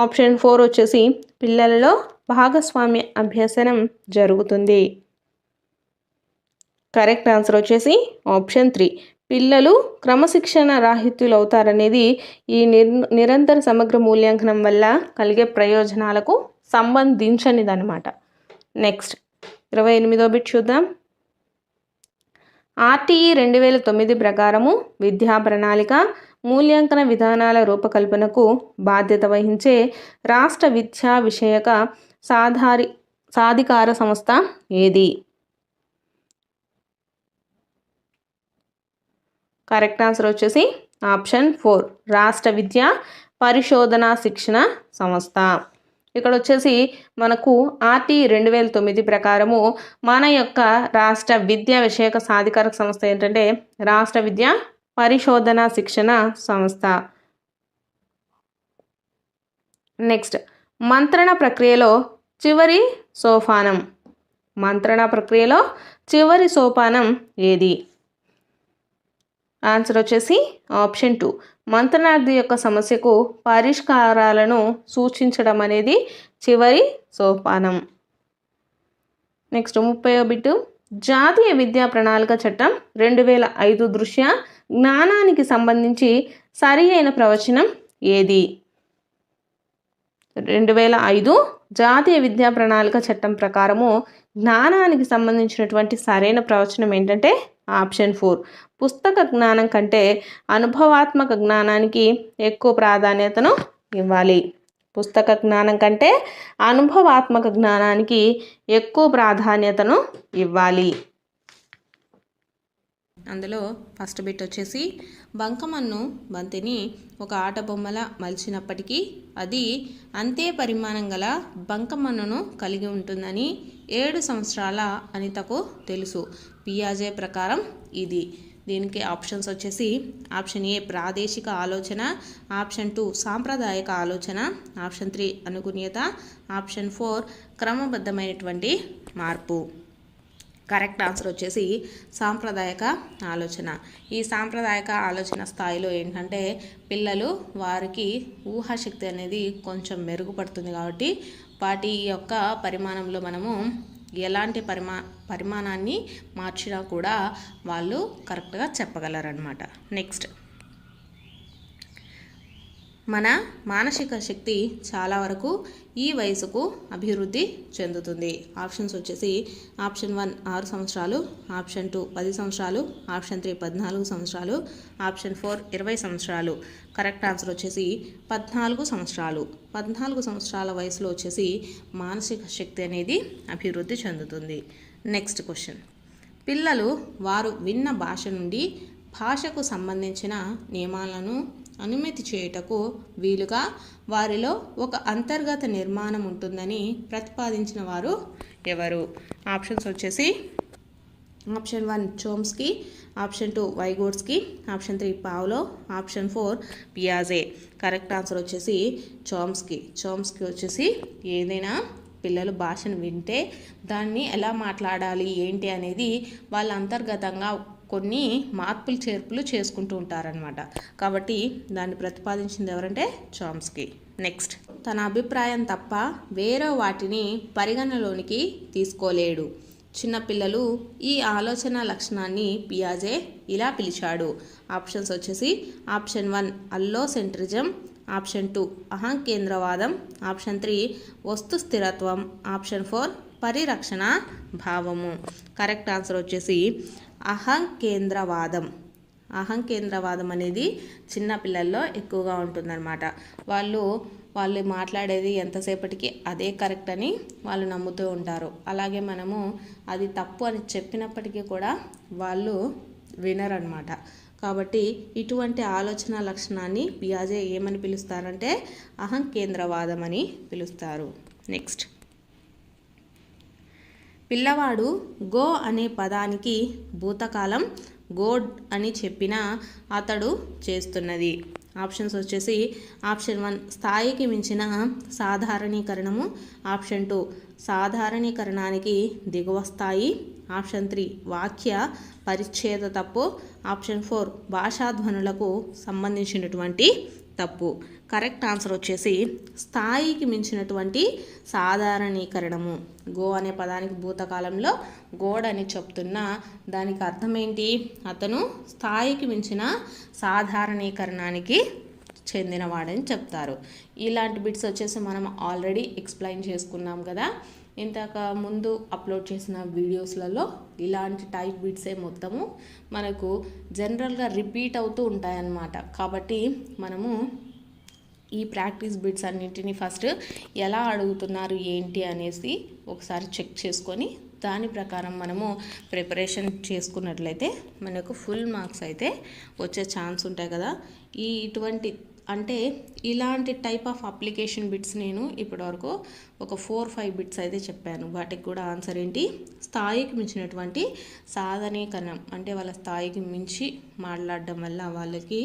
ఆప్షన్ 4 వచ్చేసి పిల్లలలో భాగస్వామ్య అభ్యసనం జరుగుతుంది. కరెక్ట్ ఆన్సర్ వచ్చేసి ఆప్షన్ 3 పిల్లలు క్రమశిక్షణ రాహిత్యులవుతారనేది ఈ నిరంతర సమగ్ర మూల్యాంకనం వల్ల కలిగే ప్రయోజనాలకు సంబంధించనిదన్నమాట. నెక్స్ట్ 28వ బిట్ చూద్దాం. ఆర్టీఈ 2009 ప్రకారము విద్యా ప్రణాళిక మూల్యాంకన విధానాల రూపకల్పనకు బాధ్యత వహించే రాష్ట్ర విద్యా విషయక సాధికార సంస్థ ఏది? కరెక్ట్ ఆన్సర్ వచ్చేసి ఆప్షన్ 4 రాష్ట్ర విద్యా పరిశోధన శిక్షణ సంస్థ. ఇక్కడ వచ్చేసి మనకు ఆర్టీఈ 2009 ప్రకారము మన యొక్క రాష్ట్ర విద్యా విషయక సాధికారక సంస్థ ఏంటంటే రాష్ట్ర విద్యా పరిశోధన శిక్షణ సంస్థ. నెక్స్ట్ మంత్రణ ప్రక్రియలో చివరి సోపానం. మంత్రణ ప్రక్రియలో చివరి సోపానం ఏది? ఆన్సర్ వచ్చేసి ఆప్షన్ 2 మంత్రణార్థి యొక్క సమస్యకు పరిష్కారాలను సూచించడం అనేది చివరి సోపానం. నెక్స్ట్ 30వ బిట్ జాతీయ విద్యా ప్రణాళిక చట్టం 2005 దృష్ట్యా జ్ఞానానికి సంబంధించి సరి అయిన ప్రవచనం ఏది? 2005 జాతీయ విద్యా ప్రణాళిక చట్టం ప్రకారము జ్ఞానానికి సంబంధించినటువంటి సరైన ప్రవచనం ఏంటంటే ఆప్షన్ 4 పుస్తక జ్ఞానం కంటే అనుభవాత్మక జ్ఞానానికి ఎక్కువ ప్రాధాన్యతను ఇవ్వాలి. పుస్తక జ్ఞానం కంటే అనుభవాత్మక జ్ఞానానికి ఎక్కువ ప్రాధాన్యతను ఇవ్వాలి. అందులో ఫస్ట్ బిట్ వచ్చేసి బంకమన్ను బంతిని ఒక ఆట బొమ్మలా మలిచినప్పటికీ అది అంతే పరిమాణం గల బంకమన్నును కలిగి ఉంటుందని 7 సంవత్సరాల అనితకు తెలుసు. పియాజే ప్రకారం ఇది. దీనికి ఆప్షన్స్ వచ్చేసి ఆప్షన్ ఏ ప్రాదేశిక ఆలోచన, ఆప్షన్ 2 సాంప్రదాయక ఆలోచన, ఆప్షన్ 3 అనుగుణ్యత, ఆప్షన్ 4 క్రమబద్ధమైనటువంటి మార్పు. కరెక్ట్ ఆన్సర్ వచ్చేసి సాంప్రదాయక ఆలోచన. ఈ సాంప్రదాయక ఆలోచన స్థాయిలో ఏంటంటే పిల్లలు వారికి ఊహాశక్తి అనేది కొంచెం మెరుగుపడుతుంది కాబట్టి వాటి యొక్క పరిమాణంలో మనము ఎలాంటి పరిమాణాన్ని మార్చినా కూడా వాళ్ళు కరెక్ట్గా చెప్పగలరన్నమాట. నెక్స్ట్, మన మానసిక శక్తి చాలా వరకు ఈ వయసుకు అభివృద్ధి చెందుతుంది. ఆప్షన్స్ వచ్చేసి ఆప్షన్ 1 6 సంవత్సరాలు, ఆప్షన్ 2 10 సంవత్సరాలు, ఆప్షన్ 3 14 సంవత్సరాలు, ఆప్షన్ 4 20 సంవత్సరాలు. కరెక్ట్ ఆన్సర్ వచ్చేసి 14 సంవత్సరాలు. 14 సంవత్సరాల వయసులో వచ్చేసి మానసిక శక్తి అనేది అభివృద్ధి చెందుతుంది. నెక్స్ట్ క్వశ్చన్, పిల్లలు వారు విన్న భాష నుండి భాషకు సంబంధించిన నియమాలను అనుమతి చేయుటకు వీలుగా వారిలో ఒక అంతర్గత నిర్మాణం ఉంటుందని ప్రతిపాదించిన వారు ఎవరు? ఆప్షన్స్ వచ్చేసి option 1 Chomsky, option 2 Vygotsky, option 3 Pavlov, option 4 పియాజే. కరెక్ట్ ఆన్సర్ వచ్చేసి చోమ్స్కీ. చోమ్స్కీ వచ్చేసి ఏదైనా పిల్లలు భాషను వింటే దాన్ని ఎలా మాట్లాడాలి ఏంటి అనేది వాళ్ళ అంతర్గతంగా కొన్ని మార్పులు చేర్పులు చేసుకుంటూ ఉంటారనమాట. కాబట్టి దాన్ని ప్రతిపాదించింది ఎవరంటే చోమ్స్కీ. నెక్స్ట్, తన అభిప్రాయం తప్ప వేరే వాటిని పరిగణలోనికి తీసుకోలేడు. చిన్నపిల్లలు ఈ ఆలోచన లక్షణాన్ని పియాజే ఇలా పిలిచాడు. ఆప్షన్స్ వచ్చేసి ఆప్షన్ 1 అల్లోసెంట్రిజం, ఆప్షన్ 2 అహంకేంద్రవాదం, ఆప్షన్ 3 వస్తు స్థిరత్వం, ఆప్షన్ 4 పరిరక్షణ భావము. కరెక్ట్ ఆన్సర్ వచ్చేసి అహంకేంద్రవాదం. అహంకేంద్రవాదం అనేది చిన్నపిల్లల్లో ఎక్కువగా ఉంటుందన్నమాట. వాళ్ళు మాట్లాడేది ఎంతసేపటికి అదే కరెక్ట్ అని వాళ్ళు నమ్ముతూ ఉంటారు. అలాగే మనము అది తప్పు అని చెప్పినప్పటికీ కూడా వాళ్ళు వినరన్నమాట. కాబట్టి ఇటువంటి ఆలోచన లక్షణాన్ని పియాజే ఏమని పిలుస్తారంటే అహంకేంద్రవాదం అని పిలుస్తారు. నెక్స్ట్, పిల్లవాడు గో అనే పదానికి భూతకాలం గోడ్ అని చెప్పినా అతడు చేస్తున్నది. ఆప్షన్స్ వచ్చేసి ఆప్షన్ 1 స్థాయికి మించిన సాధారణీకరణము, ఆప్షన్ 2 సాధారణీకరణానికి దిగువ స్థాయి, ఆప్షన్ 3 వాక్య పరిచ్ఛేద తప్పు, ఆప్షన్ 4 భాషాధ్వనులకు సంబంధించినటువంటి తప్పు. కరెక్ట్ ఆన్సర్ వచ్చేసి స్థాయికి మించినటువంటి సాధారణీకరణము. గో అనే పదానికి భూతకాలంలో గోడ్ అని చెప్తున్నా దానికి అర్థం ఏంటి? అతను స్థాయికి మించిన సాధారణీకరణానికి చెందినవాడని చెప్తారు. ఇలాంటి బిట్స్ వచ్చేసి మనం ఆల్రెడీ ఎక్స్ప్లెయిన్ చేసుకున్నాం కదా. ఇంతక ముందు అప్లోడ్ చేసిన వీడియోస్లలో ఇలాంటి టైప్ బిట్సే మొత్తము మనకు జనరల్గా రిపీట్ అవుతూ ఉంటాయన్నమాట. కాబట్టి మనము ఈ ప్రాక్టీస్ బిట్స్ అన్నింటినీ ఫస్ట్ ఎలా అడుగుతున్నారు ఏంటి అనేసి ఒకసారి చెక్ చేసుకొని దాని ప్రకారం మనము ప్రిపరేషన్ చేసుకున్నట్లయితే మనకు ఫుల్ మార్క్స్ అయితే వచ్చే ఛాన్స్ ఉంటాయి కదా. ఇలాంటి టైప్ ఆఫ్ అప్లికేషన్ బిట్స్ నేను ఇప్పటివరకు ఒక 4-5 బిట్స్ అయితే చెప్పాను. వాటికి కూడా ఆన్సర్ ఏంటి? స్థాయికి మించినటువంటి సాధనీకరణం, అంటే వాళ్ళ స్థాయికి మించి మాట్లాడడం వల్ల వాళ్ళకి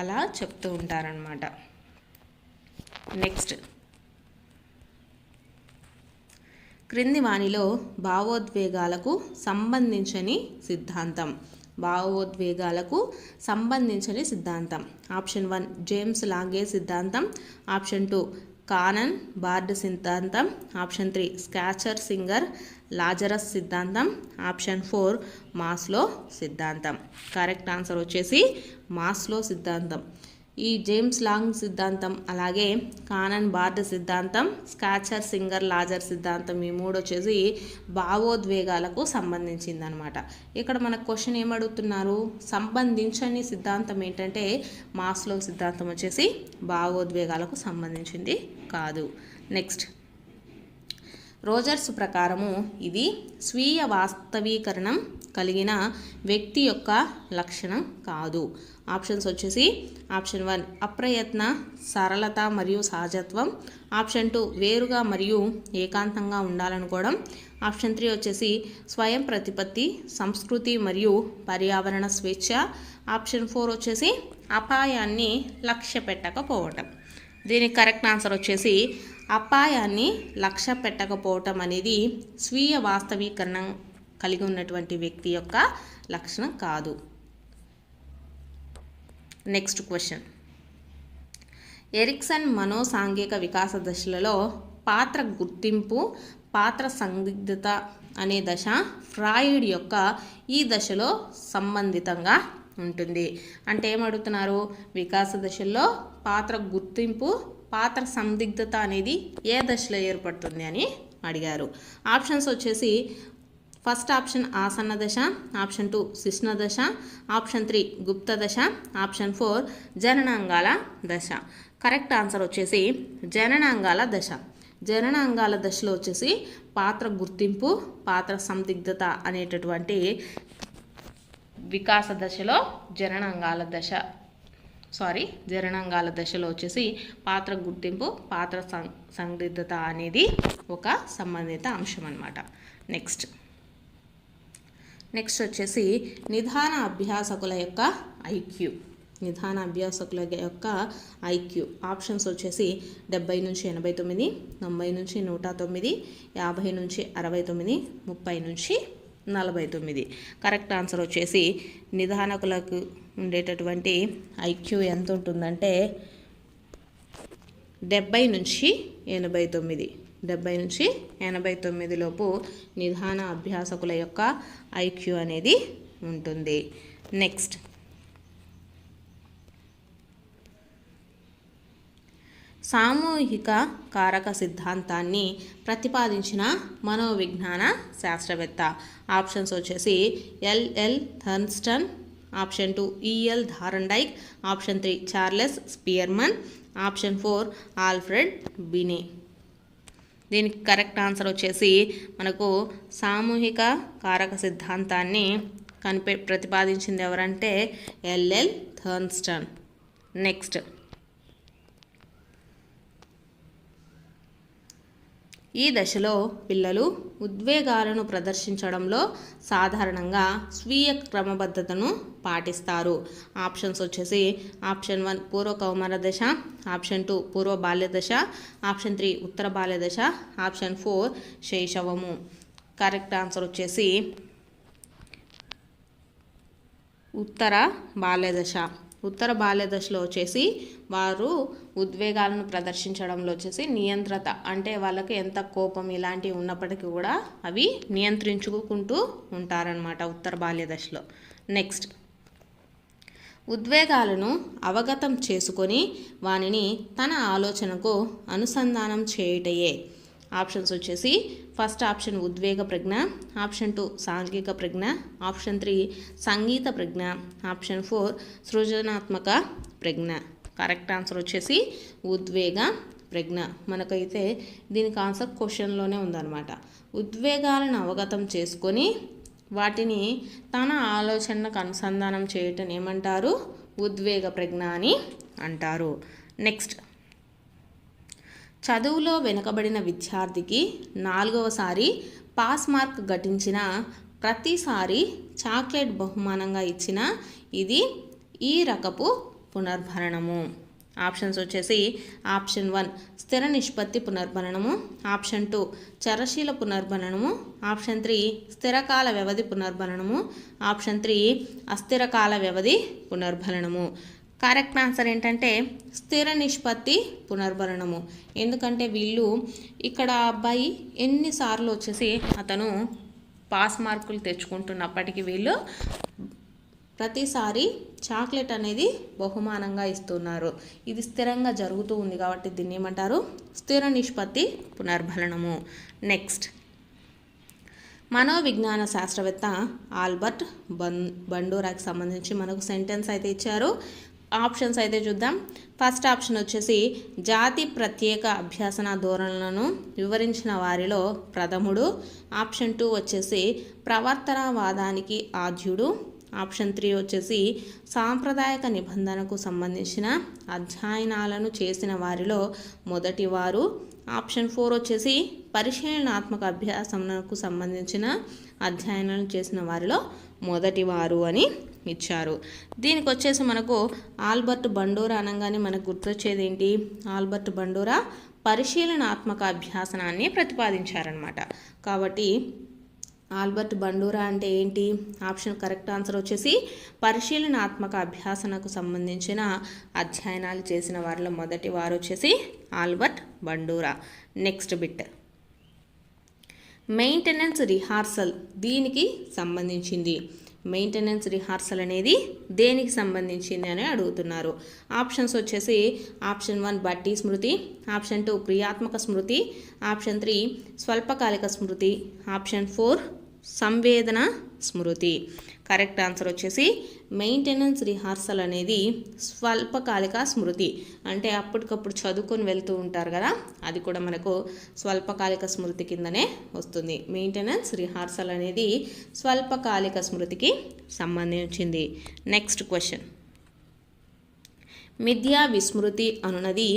అలా చెప్తూ ఉంటారనమాట. నెక్స్ట్, క్రింది వానిలో భావోద్వేగాలకు సంబంధించని సిద్ధాంతం. భావోద్వేగాలకు సంబంధించని సిద్ధాంతం. ఆప్షన్ 1 జేమ్స్ లాంగే సిద్ధాంతం, ఆప్షన్ 2 కానన్ బార్డ్ సిద్ధాంతం, ఆప్షన్ 3 స్కాచర్ సింగర్ లాజరస్ సిద్ధాంతం, ఆప్షన్ 4 మాస్లో సిద్ధాంతం. కరెక్ట్ ఆన్సర్ వచ్చేసి మాస్లో సిద్ధాంతం. ఈ జేమ్స్ లాంగ్ సిద్ధాంతం, అలాగే కానన్ బార్డ్ సిద్ధాంతం, స్కాచర్ సింగర్ లాజర్ సిద్ధాంతం, ఈ మూడు వచ్చేసి భావోద్వేగాలకు సంబంధించిందనమాట. ఇక్కడ మనకు క్వశ్చన్ ఏమడుగుతున్నారు? సంబంధించని సిద్ధాంతం ఏంటంటే మాస్లో సిద్ధాంతం వచ్చేసి భావోద్వేగాలకు సంబంధించింది కాదు. నెక్స్ట్, రోజర్స్ ప్రకారము ఇది స్వీయ వాస్తవీకరణం కలిగిన వ్యక్తి యొక్క లక్షణం కాదు. ఆప్షన్స్ వచ్చేసి ఆప్షన్ 1 అప్రయత్న, సరళత మరియు సహజత్వం, ఆప్షన్ 2 వేరుగా మరియు ఏకాంతంగా ఉండాలనుకోవడం, ఆప్షన్ 3 వచ్చేసి స్వయం ప్రతిపత్తి, సంస్కృతి మరియు పర్యావరణ స్వేచ్ఛ, ఆప్షన్ 4 వచ్చేసి అపాయాన్ని లక్ష్య పెట్టకపోవటం. దీనికి కరెక్ట్ ఆన్సర్ వచ్చేసి అపాయాన్ని లక్ష్య పెట్టకపోవటం అనేది స్వీయ వాస్తవీకరణం కలిగి ఉన్నటువంటి వ్యక్తి యొక్క లక్షణం కాదు. నెక్స్ట్ క్వశ్చన్, ఎరిక్సన్ మనోసాంఘిక వికాస దశలలో పాత్ర గుర్తింపు, పాత్ర సందిగ్ధత అనే దశ ఫ్రాయిడ్ యొక్క ఈ దశలో సంబంధితంగా ఉంటుంది. అంటే ఏమడుగుతున్నారు, వికాస దశల్లో పాత్ర గుర్తింపు, పాత్ర సందిగ్ధత అనేది ఏ దశలో ఏర్పడుతుంది అని అడిగారు. ఆప్షన్స్ వచ్చేసి ఫస్ట్ ఆప్షన్ ఆసన్న దశ, ఆప్షన్ 2 శిశ్న దశ, ఆప్షన్ 3 గుప్త దశ, ఆప్షన్ 4 జననాంగాల దశ. కరెక్ట్ ఆన్సర్ వచ్చేసి జననాంగాల దశ. జననాంగాల దశలో వచ్చేసి పాత్ర గుర్తింపు, పాత్ర సందిగ్ధత అనేటటువంటి వికాస దశలో జననాంగాల దశలో వచ్చేసి పాత్ర గుర్తింపు, పాత్ర సందిగ్ధత అనేది ఒక సంబంధిత అంశం అన్నమాట. నెక్స్ట్ వచ్చేసి నిదాన అభ్యాసకుల యొక్క ఐక్యూ. ఆప్షన్స్ వచ్చేసి 70 నుంచి 89, 90 నుంచి 109, 50 నుంచి 69, 30 నుంచి 49. కరెక్ట్ ఆన్సర్ వచ్చేసి నిదానకులకు ఉండేటటువంటి ఐక్యూ ఎంత ఉంటుందంటే 70 నుంచి 89. 70 నుంచి 89 లోపు నిదాన అభ్యాసకుల యొక్క ఐక్యూ అనేది ఉంటుంది. నెక్స్ట్, సామూహిక కారక సిద్ధాంతాన్ని ప్రతిపాదించిన మనోవిజ్ఞాన శాస్త్రవేత్త. ఆప్షన్స్ వచ్చేసి L L Thurstone, option 2 E L Thorndike, option 3 Charles Spearman, option 4 Alfred Binet. దీనికి కరెక్ట్ ఆన్సర్ వచ్చేసి మనకు సామూహిక కారక సిద్ధాంతాన్ని ప్రతిపాదించింది ఎవరంటే ఎల్ఎల్ థర్న్స్టన్. నెక్స్ట్, ఈ దశలో పిల్లలు ఉద్వేగాలను ప్రదర్శించడంలో సాధారణంగా స్వీయ క్రమబద్ధతను పాటిస్తారు. ఆప్షన్స్ వచ్చేసి ఆప్షన్ 1 పూర్వ కౌమార దశ, ఆప్షన్ 2 పూర్వ బాల్య దశ, ఆప్షన్ 3 ఉత్తర బాల్య దశ, ఆప్షన్ 4 శైశవము. కరెక్ట్ ఆన్సర్ వచ్చేసి ఉత్తర బాల్య దశ. ఉత్తర బాల్య దశలో వచ్చేసి వారు ఉద్వేగాలను ప్రదర్శించడంలో వచ్చేసి నియంత్రత, అంటే వాళ్ళకి ఎంత కోపం ఇలాంటివి ఉన్నప్పటికీ కూడా అవి నియంత్రించుకుంటూ ఉంటారనమాట ఉత్తర బాల్య దశలో. నెక్స్ట్, ఉద్వేగాలను అవగతం చేసుకొని వానిని తన ఆలోచనకు అనుసంధానం చేయుటయే. ఆప్షన్స్ వచ్చేసి ఫస్ట్ ఆప్షన్ ఉద్వేగ ప్రజ్ఞ, ఆప్షన్ 2 సాంఘిక ప్రజ్ఞ, ఆప్షన్ 3 సంగీత ప్రజ్ఞ, ఆప్షన్ 4 సృజనాత్మక ప్రజ్ఞ. కరెక్ట్ ఆన్సర్ వచ్చేసి ఉద్వేగ ప్రజ్ఞ. మనకైతే దీనికి ఆన్సర్ క్వశ్చన్లోనే ఉందన్నమాట. ఉద్వేగాలను అవగతం చేసుకొని వాటిని తన ఆలోచనకు అనుసంధానం చేయటం ఏమంటారు? ఉద్వేగ ప్రజ్ఞ అని అంటారు. నెక్స్ట్, చదువులో వెనుకబడిన విద్యార్థికి 4వసారి పాస్ మార్క్ ఘటించిన ప్రతిసారి చాక్లెట్ బహుమానంగా ఇచ్చిన ఇది ఈ రకపు పునర్భరణము. ఆప్షన్స్ వచ్చేసి ఆప్షన్ 1 స్థిర నిష్పత్తి పునర్భరణము, ఆప్షన్ 2 చరశీల పునర్భరణము, ఆప్షన్ 3 స్థిరకాల వ్యవధి పునర్భరణము, ఆప్షన్ 3 అస్థిర కాల వ్యవధి పునర్భరణము. కరెక్ట్ ఆన్సర్ ఏంటంటే స్థిర నిష్పత్తి పునర్భరణము. ఎందుకంటే వీళ్ళు ఇక్కడ అబ్బాయి ఎన్నిసార్లు వచ్చేసి అతను పాస్ మార్కులు తెచ్చుకుంటున్నప్పటికీ వీళ్ళు ప్రతిసారి చాక్లెట్ అనేది బహుమానంగా ఇస్తున్నారు. ఇది స్థిరంగా జరుగుతూ ఉంది కాబట్టి దీన్ని ఏమంటారు? స్థిర నిష్పత్తి పునర్భరణము. నెక్స్ట్, మనోవిజ్ఞాన శాస్త్రవేత్త ఆల్బర్ట్ బండూరాకి సంబంధించి మనకు సెంటెన్స్ అయితే ఇచ్చారు. ఆప్షన్స్ అయితే చూద్దాం. ఫస్ట్ ఆప్షన్ వచ్చేసి జాతి ప్రత్యేక అభ్యాసన ధోరణులను వివరించిన వారిలో ప్రథముడు. ఆప్షన్ 2 వచ్చేసి ప్రవర్తనవాదానికి ఆద్యుడు. ఆప్షన్ 3 వచ్చేసి సాంప్రదాయక నిబంధనకు సంబంధించిన అధ్యయనాలను చేసిన వారిలో మొదటివారు. ఆప్షన్ 4 వచ్చేసి పరిశీలనాత్మక అభ్యాసనకు సంబంధించిన అధ్యయనాలు చేసిన వారిలో మొదటివారు అని ఇచ్చారు. దీనికి వచ్చేసి మనకు ఆల్బర్ట్ బండూరా అనగానే మనకు గుర్తొచ్చేది ఏంటి? ఆల్బర్ట్ బండూరా పరిశీలనాత్మక అభ్యాసనాన్ని ప్రతిపాదించారనమాట. కాబట్టి ఆల్బర్ట్ బండూరా అంటే ఏంటి? ఆప్షన్ కరెక్ట్ ఆన్సర్ వచ్చేసి పరిశీలనాత్మక అభ్యాసనకు సంబంధించిన అధ్యయనాలు చేసిన వారిలో మొదటి వారు వచ్చేసి Albert Bandura. Next bit, maintenance rehearsal దీనికి సంబంధించింది. మెయింటెనెన్స్ రిహార్సల్ అనేది దేనికి సంబంధించింది అని అడుగుతున్నారు. ఆప్షన్స్ వచ్చేసి ఆప్షన్ 1 బట్టి స్మృతి, ఆప్షన్ 2 క్రియాత్మక స్మృతి, ఆప్షన్ 3 స్వల్పకాలిక స్మృతి, ఆప్షన్ 4 సంవేదన స్మృతి. కరెక్ట్ ఆన్సర్ వచ్చేసి మెయింటెనెన్స్ రిహార్సల్ అనేది స్వల్పకాలిక స్మృతి. అంటే అప్పటికప్పుడు చదువుకొని వెళ్తూ ఉంటారు కదా, అది కూడా మనకు స్వల్పకాలిక స్మృతి కిందనే వస్తుంది. మెయింటెనెన్స్ రిహార్సల్ అనేది స్వల్పకాలిక స్మృతికి సంబంధించింది. నెక్స్ట్ క్వశ్చన్, మిథ్యా విస్మృతి అనున్నది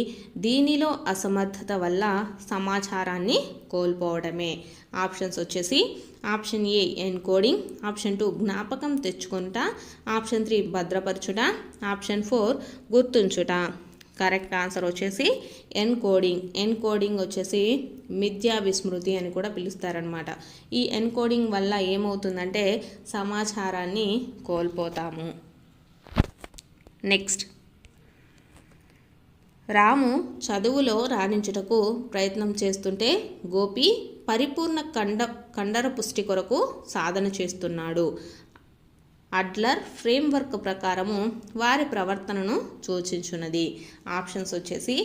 దీనిలో అసమర్థత వల్ల సమాచారాన్ని కోల్పోవడమే. ఆప్షన్స్ వచ్చేసి ఆప్షన్ ఏ ఎన్కోడింగ్, ఆప్షన్ 2 జ్ఞాపకం తెచ్చుకుంట, ఆప్షన్ 3 భద్రపరచుట, ఆప్షన్ 4 గుర్తుంచుట. కరెక్ట్ ఆన్సర్ వచ్చేసి ఎన్కోడింగ్. ఎన్కోడింగ్ వచ్చేసి మిథ్యా విస్మృతి అని కూడా పిలుస్తారనమాట. ఈ ఎన్కోడింగ్ వల్ల ఏమవుతుందంటే సమాచారాన్ని కోల్పోతాము. నెక్స్ట్, రాము చదువులో రాణించుటకు ప్రయత్నం చేస్తుంటే గోపి పరిపూర్ణ కండర పుష్టి కొరకు సాధన చేస్తున్నాడు. అడ్లర్ ఫ్రేమ్వర్క్ ప్రకారము వారి ప్రవర్తనను సూచించున్నది. ఆప్షన్స్ వచ్చేసి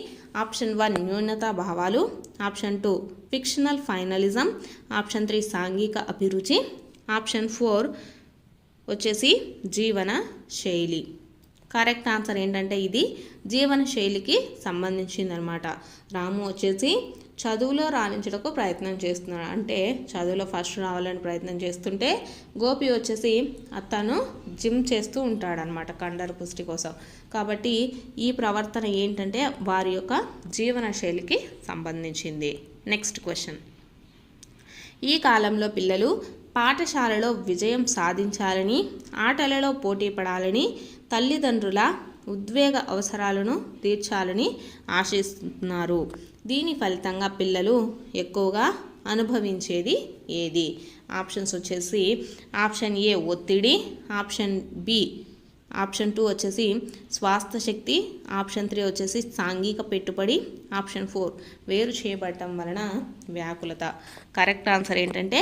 ఆప్షన్ 1 న్యూనతా భావాలు, ఆప్షన్ 2 ఫిక్షనల్ ఫైనలిజం, ఆప్షన్ 3 సాంఘిక అభిరుచి, ఆప్షన్ 4 వచ్చేసి జీవన శైలి. కరెక్ట్ ఆన్సర్ ఏంటంటే ఇది జీవన శైలికి సంబంధించిందనమాట. రాము వచ్చేసి చదువులో రాణించడానికి ప్రయత్నం చేస్తున్నాడు, అంటే చదువులో ఫస్ట్ రావాలని ప్రయత్నం చేస్తుంటే గోపి వచ్చేసి తను జిమ్ చేస్తూ ఉంటాడనమాట కండర పుష్టి కోసం. కాబట్టి ఈ ప్రవర్తన ఏంటంటే వారి యొక్క జీవన శైలికి సంబంధించింది. నెక్స్ట్ క్వశ్చన్, ఈ కాలంలో పిల్లలు పాఠశాలలో విజయం సాధించాలని, ఆటలలో పోటీ పడాలని, తల్లిదండ్రుల ఉద్వేగ అవసరాలను తీర్చాలని ఆశిస్తున్నారు. దీని ఫలితంగా పిల్లలు ఎక్కువగా అనుభవించేది ఏది? ఆప్షన్స్ వచ్చేసి ఆప్షన్ ఏ ఒత్తిడి, ఆప్షన్ బి ఆప్షన్ 2 వచ్చేసి స్వాస్థ్య శక్తి, ఆప్షన్ 3 వచ్చేసి సాంఘిక పెట్టుబడి, ఆప్షన్ 4 వేరు చేయబడటం వలన వ్యాకులత. కరెక్ట్ ఆన్సర్ ఏంటంటే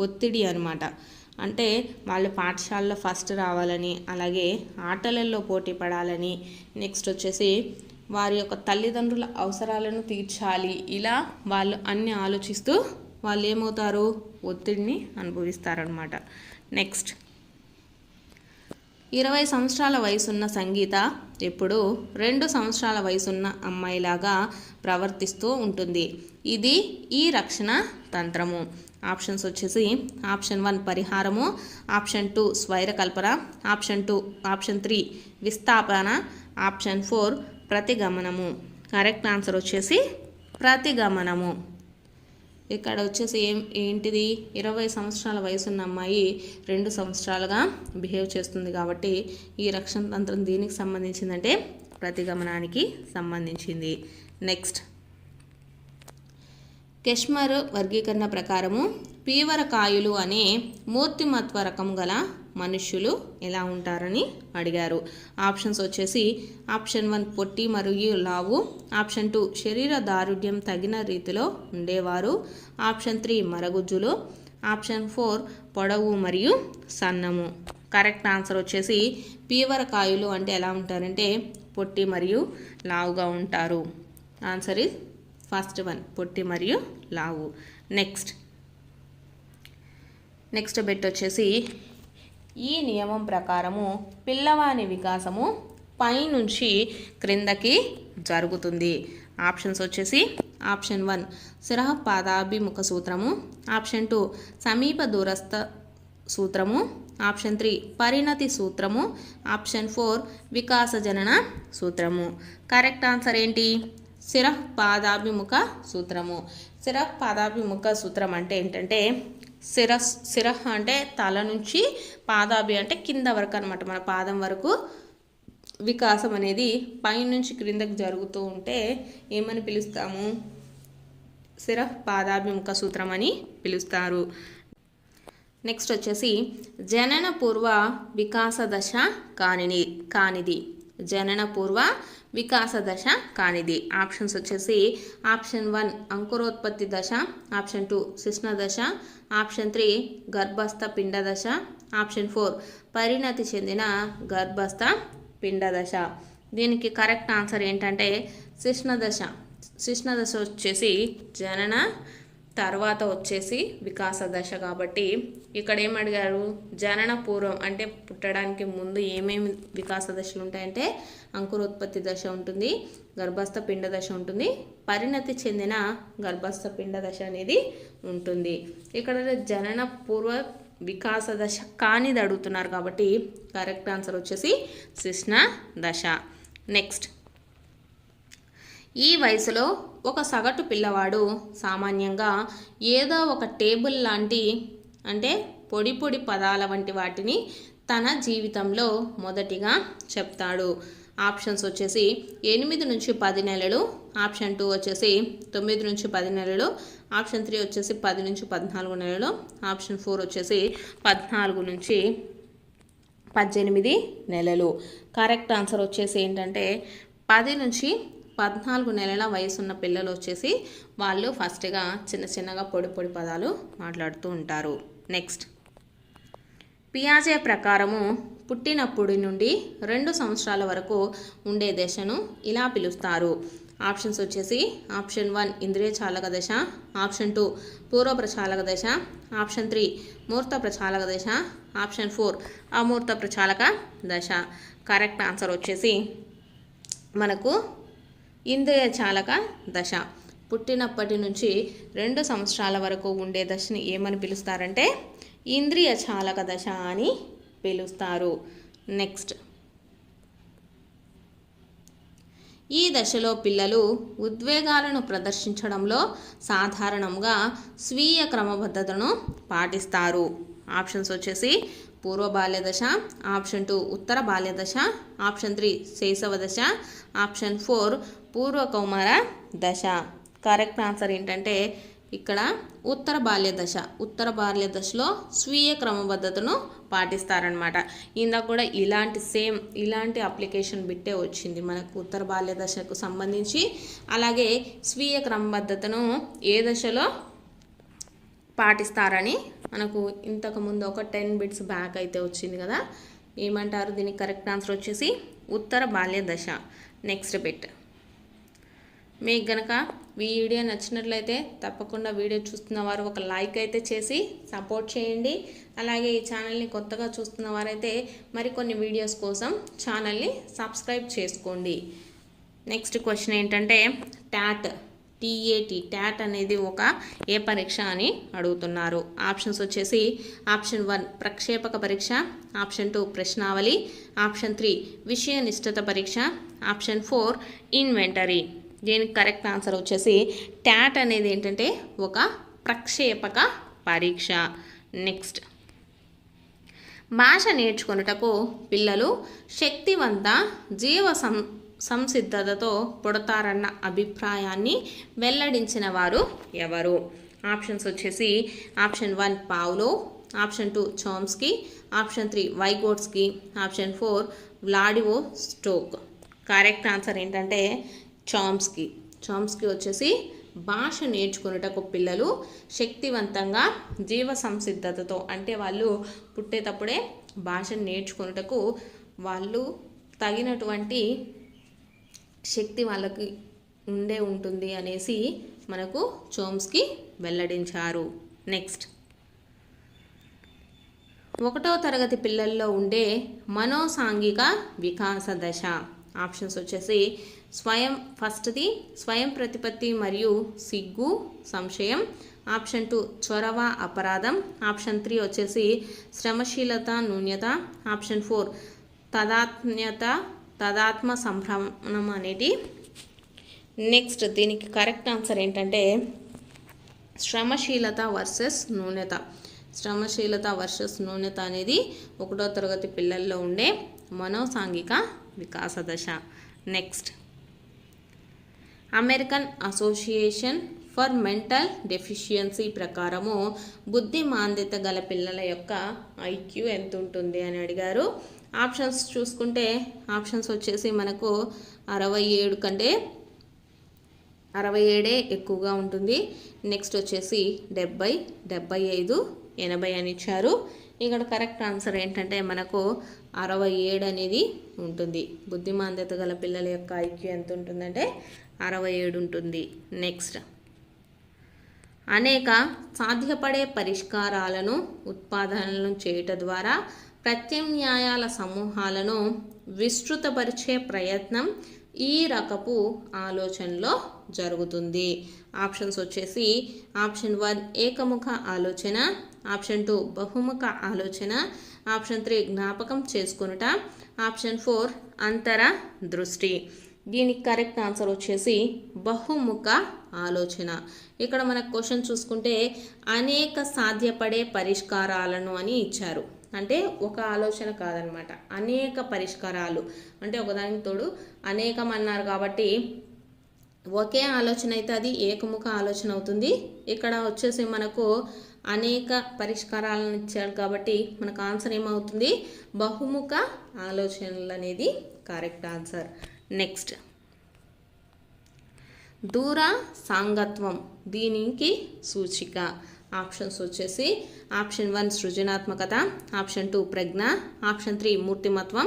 ఒత్తిడి అనమాట. అంటే వాళ్ళు పాఠశాలలో ఫస్ట్ రావాలని, అలాగే ఆటలలో పోటీ పడాలని, నెక్స్ట్ వచ్చేసి వారి యొక్క తల్లిదండ్రుల అవసరాలను తీర్చాలి. ఇలా వాళ్ళు అన్నీ ఆలోచిస్తూ వాళ్ళు ఏమవుతారు? ఒత్తిడిని అనుభవిస్తారనమాట. నెక్స్ట్, 20 సంవత్సరాల వయసున్న సంగీత ఎప్పుడు 2 సంవత్సరాల వయసున్న అమ్మాయిలాగా ప్రవర్తిస్తూ ఉంటుంది. ఇది ఈ రక్షణ తంత్రము. ఆప్షన్స్ వచ్చేసి ఆప్షన్ 1 పరిహారము, ఆప్షన్ 2 స్వైరకల్పన, ఆప్షన్ 3 విస్థాపన, ఆప్షన్ 4 ప్రతిగమనము. కరెక్ట్ ఆన్సర్ వచ్చేసి ప్రతిగమనము. ఇక్కడ వచ్చేసి ఏంటిది 20 సంవత్సరాల వయసున్న అమ్మాయి 2 సంవత్సరాలుగా బిహేవ్ చేస్తుంది కాబట్టి ఈ రక్షణ తంత్రం దీనికి సంబంధించిందంటే ప్రతిగమనానికి సంబంధించింది. నెక్స్ట్, కెష్మర్ వర్గీకరణ ప్రకారము పీవరకాయులు అనే మూర్తిమత్వ రకం గల మనుష్యులు ఎలా ఉంటారని అడిగారు. ఆప్షన్స్ వచ్చేసి ఆప్షన్ 1 పొట్టి మరియు లావు, ఆప్షన్ 2 శరీర దారుఢ్యం తగిన రీతిలో ఉండేవారు, ఆప్షన్ 3 మరగుజ్జులు, ఆప్షన్ 4 పొడవు మరియు సన్నము. కరెక్ట్ ఆన్సర్ వచ్చేసి పీవరకాయులు అంటే ఎలా ఉంటారంటే పొట్టి మరియు లావుగా ఉంటారు. ఆన్సర్ ఇస్ ఫస్ట్ 1 పొట్టి మరియు లావు. నెక్స్ట్ బెట్ వచ్చేసి ఈ నియమం ప్రకారము పిల్లవాని వికాసము పైనుంచి క్రిందకి జరుగుతుంది. ఆప్షన్స్ వచ్చేసి ఆప్షన్ 1 శిరఃపాదాభిముఖ సూత్రము, ఆప్షన్ 2 సమీప దూరస్థ సూత్రము, ఆప్షన్ 3 పరిణతి సూత్రము, ఆప్షన్ 4 వికాస జనన సూత్రము. కరెక్ట్ ఆన్సర్ ఏంటి? శిరఃపాదాభిముఖ సూత్రము. శిరఃపాదాభిముఖ సూత్రం అంటే ఏంటంటే శిరః అంటే తల నుంచి, పాదాభి అంటే కింద వరకు అనమాట, మన పాదం వరకు వికాసం అనేది పైనుంచి క్రిందకి జరుగుతూ ఉంటే ఏమని పిలుస్తాము? శిరఃపాదాభిముఖ సూత్రం అని పిలుస్తారు. నెక్స్ట్ వచ్చేసి జనన పూర్వ వికాస దశ కానిది జనన పూర్వ వికాస దశ కానిది. ఆప్షన్స్ వచ్చేసి ఆప్షన్ 1 అంకురోత్పత్తి దశ, ఆప్షన్ 2 శిశ్న దశ, ఆప్షన్ 3 గర్భస్థ పిండ దశ, ఆప్షన్ 4 పరిణతి చెందిన గర్భస్థ పిండ దశ. దీనికి కరెక్ట్ ఆన్సర్ ఏంటంటే శిశ్న దశ. శిశ్న దశ వచ్చేసి జనన తర్వాత వచ్చేసి వికాస దశ. కాబట్టి ఇక్కడ ఏమడిగారు, జనన పూర్వం అంటే పుట్టడానికి ముందు ఏమేమి వికాస దశలు ఉంటాయంటే అంకురోత్పత్తి దశ ఉంటుంది, గర్భస్థ పిండ దశ ఉంటుంది, పరిణతి చెందిన గర్భస్థ పిండ దశ అనేది ఉంటుంది. ఇక్కడ జనన పూర్వ వికాస దశ కానిది అడుగుతున్నారు కాబట్టి కరెక్ట్ ఆన్సర్ వచ్చేసి శిశ్న దశ. నెక్స్ట్, ఈ వయసులో ఒక సగటు పిల్లవాడు సామాన్యంగా ఏదో ఒక టేబుల్ లాంటి అంటే పొడి పొడి పదాల వంటి వాటిని తన జీవితంలో మొదటిగా చెప్తాడు. ఆప్షన్స్ వచ్చేసి 8 నుంచి 10 నెలలు, ఆప్షన్ 2 వచ్చేసి 9 నుంచి 10 నెలలు, ఆప్షన్ 3 వచ్చేసి 10 నుంచి 14 నెలలు, ఆప్షన్ 4 వచ్చేసి 14 నుంచి 18 నెలలు. కరెక్ట్ ఆన్సర్ వచ్చేసి ఏంటంటే 10 నుంచి 14 నెలల వయసున్న పిల్లలు వచ్చేసి వాళ్ళు ఫస్ట్గా చిన్నగా పొడి పొడి పదాలు మాట్లాడుతూ ఉంటారు. నెక్స్ట్, పియాజే ప్రకారము పుట్టినప్పటి నుండి 2 సంవత్సరాల వరకు ఉండే దశను ఇలా పిలుస్తారు. ఆప్షన్స్ వచ్చేసి ఆప్షన్ 1 ఇంద్రియ చాలక దశ, ఆప్షన్ 2 పూర్వ ప్రచాలక దశ, ఆప్షన్ 3 మూర్త ప్రచాలక దశ, ఆప్షన్ 4 అమూర్త ప్రచాలక దశ. కరెక్ట్ ఆన్సర్ వచ్చేసి మనకు ఇంద్రియ చాలక దశ. పుట్టినప్పటి నుంచి 2 సంవత్సరాల వరకు ఉండే దశని ఏమని పిలుస్తారంటే ఇంద్రియ చాలక దశ అని పిలుస్తారు. నెక్స్ట్, ఈ దశలో పిల్లలు ఉద్వేగాలను ప్రదర్శించడంలో సాధారణంగా స్వీయ క్రమబద్ధతను పాటిస్తారు. ఆప్షన్స్ వచ్చేసి పూర్వ బాల్య దశ, ఆప్షన్ 2 ఉత్తర బాల్య దశ, ఆప్షన్ 3 శైశవ దశ, ఆప్షన్ 4 పూర్వ కౌమార దశ. కరెక్ట్ ఆన్సర్ ఏంటంటే ఇక్కడ ఉత్తర బాల్య దశ. ఉత్తర బాల్య దశలో స్వీయ క్రమబద్ధతను పాటిస్తారనమాట. ఇందాక కూడా ఇలాంటి అప్లికేషన్ బిట్టే వచ్చింది మనకు ఉత్తర బాల్య దశకు సంబంధించి. అలాగే స్వీయ క్రమబద్ధతను ఏ దశలో పాటిస్తారని మనకు ఇంతకుముందు ఒక 10 బిట్స్ బ్యాక్ అయితే వచ్చింది కదా. ఏమంటారు దీనికి కరెక్ట్ ఆన్సర్ వచ్చేసి ఉత్తర బాల్య దశ. నెక్స్ట్ బిట్, మీకు గనక వీడియో నచ్చినట్లయితే తప్పకుండా వీడియో చూస్తున్న వారు ఒక లైక్ అయితే చేసి సపోర్ట్ చేయండి. అలాగే ఈ ఛానల్ని కొత్తగా చూస్తున్న వారైతే మరికొన్ని వీడియోస్ కోసం ఛానల్ని సబ్స్క్రైబ్ చేసుకోండి. నెక్స్ట్ క్వశ్చన్ ఏంటంటే ట్యాట్ అనేది ఏ పరీక్ష అని అడుగుతున్నారు. ఆప్షన్స్ వచ్చేసి ఆప్షన్ 1 ప్రక్షేపక పరీక్ష, ఆప్షన్ 2 ప్రశ్నావళి, ఆప్షన్ 3 విషయ నిష్ఠత పరీక్ష, ఆప్షన్ 4 ఇన్వెంటరీ. దీనికి కరెక్ట్ ఆన్సర్ వచ్చేసి ట్యాట్ అనేది ఏంటంటే ఒక ప్రక్షేపక పరీక్ష. నెక్స్ట్, భాష నేర్చుకొనుటకు పిల్లలు శక్తివంత జీవ సంసిద్ధతతో పుడతారన్న అభిప్రాయాన్ని వెల్లడించిన వారు ఎవరు? ఆప్షన్స్ వచ్చేసి option 1 Pavlov, option 2 Chomsky, option 3 Vygotsky, option 4 Vladivostok. Correct answer ఏంటంటే చోమ్స్కీ వచ్చేసి భాష నేర్చుకునేటకు పిల్లలు శక్తివంతంగా జీవ సంసిద్ధతతో అంటే వాళ్ళు పుట్టేటప్పుడే భాష నేర్చుకునేటకు వాళ్ళు తగినటువంటి శక్తి వాళ్ళకి ఉంటుంది అనేసి మనకు చోమ్స్కీ వెల్లడించారు. నెక్స్ట్, 1వ తరగతి పిల్లల్లో ఉండే మనోసాంఘిక వికాస దశ. ఆప్షన్స్ వచ్చేసి ఫస్ట్ది స్వయం ప్రతిపత్తి మరియు సిగ్గు సంశయం, ఆప్షన్ 2 చొరవ అపరాధం, ఆప్షన్ 3 వచ్చేసి శ్రమశీలత న్యూన్యత, ఆప్షన్ 4 తదాత్మ సంభ్రమణం అనేటి. నెక్స్ట్, దీనికి కరెక్ట్ ఆన్సర్ ఏంటంటే శ్రమశీలత వర్సెస్ న్యూనత అనేది 1వ తరగతి పిల్లల్లో ఉండే మనోసాంఘిక వికాస దశ. Next, American association for mental deficiency ప్రకారము బుద్ధిమాంద్యత గల పిల్లల యొక్క ఐక్యూ ఎంత ఉంటుంది అని అడిగారు. ఆప్షన్స్ చూసుకుంటే ఆప్షన్స్ వచ్చేసి మనకు 67 కంటే 67 ఎక్కువగా ఉంటుంది. నెక్స్ట్ వచ్చేసి 70, 75, 80 అని ఇచ్చారు. ఇక్కడ కరెక్ట్ ఆన్సర్ ఏంటంటే మనకు 67 అనేది ఉంటుంది. బుద్ధిమాంద్యత గల పిల్లల యొక్క ఐక్యూ ఎంత ఉంటుందంటే 67 ఉంటుంది. నెక్స్ట్, అనేక సాధ్యపడే పరిష్కారాలను ఉత్పాదనలను చేయటం ద్వారా ప్రత్యామ్నాయాల సమూహాలను విస్తృతపరిచే ప్రయత్నం ఈ రకపు ఆలోచనలో జరుగుతుంది. ఆప్షన్స్ వచ్చేసి ఆప్షన్ 1 ఏకముఖ ఆలోచన, ఆప్షన్ 2 బహుముఖ ఆలోచన, ఆప్షన్ 3 జ్ఞాపకం చేసుకొనుట, ఆప్షన్ 4 అంతర దృష్టి. దీనికి కరెక్ట్ ఆన్సర్ వచ్చేసి బహుముఖ ఆలోచన. ఇక్కడ మనకు క్వశ్చన్ చూసుకుంటే అనేక సాధ్యపడే పరిష్కారాలను అని ఇచ్చారు. అంటే ఒక ఆలోచన కాదనమాట, అనేక పరిష్కారాలు అంటే ఒకదానికి తోడు అనేకం అన్నారు కాబట్టి ఒకే ఆలోచన అయితే అది ఏకముఖ ఆలోచన అవుతుంది. ఇక్కడ వచ్చేసి మనకు అనేక పరిష్కారాలను ఇచ్చారు కాబట్టి మనకు ఆన్సర్ ఏమవుతుంది, బహుముఖ ఆలోచనలు అనేది కరెక్ట్ ఆన్సర్. నెక్స్ట్, దూర సాంగత్వం దీనికి సూచిక. ఆప్షన్స్ వచ్చేసి ఆప్షన్ 1 సృజనాత్మకత, ఆప్షన్ 2 ప్రజ్ఞ, ఆప్షన్ 3 మూర్తిమత్వం,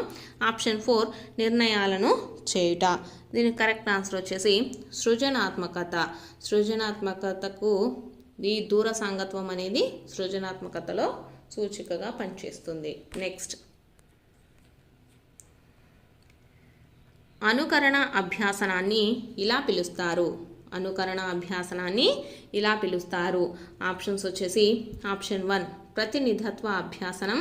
ఆప్షన్ 4 నిర్ణయాలను చేయుట. దీనికి కరెక్ట్ ఆన్సర్ వచ్చేసి సృజనాత్మకత. సృజనాత్మకతకు ఈ దూర సాంగత్వం అనేది సృజనాత్మకతలో సూచికగా పనిచేస్తుంది. నెక్స్ట్, అనుకరణ అభ్యాసనాన్ని ఇలా పిలుస్తారు. అనుకరణ అభ్యాసనాన్ని ఇలా పిలుస్తారు. ఆప్షన్స్ వచ్చేసి ఆప్షన్ 1 ప్రతినిధత్వ అభ్యాసనం,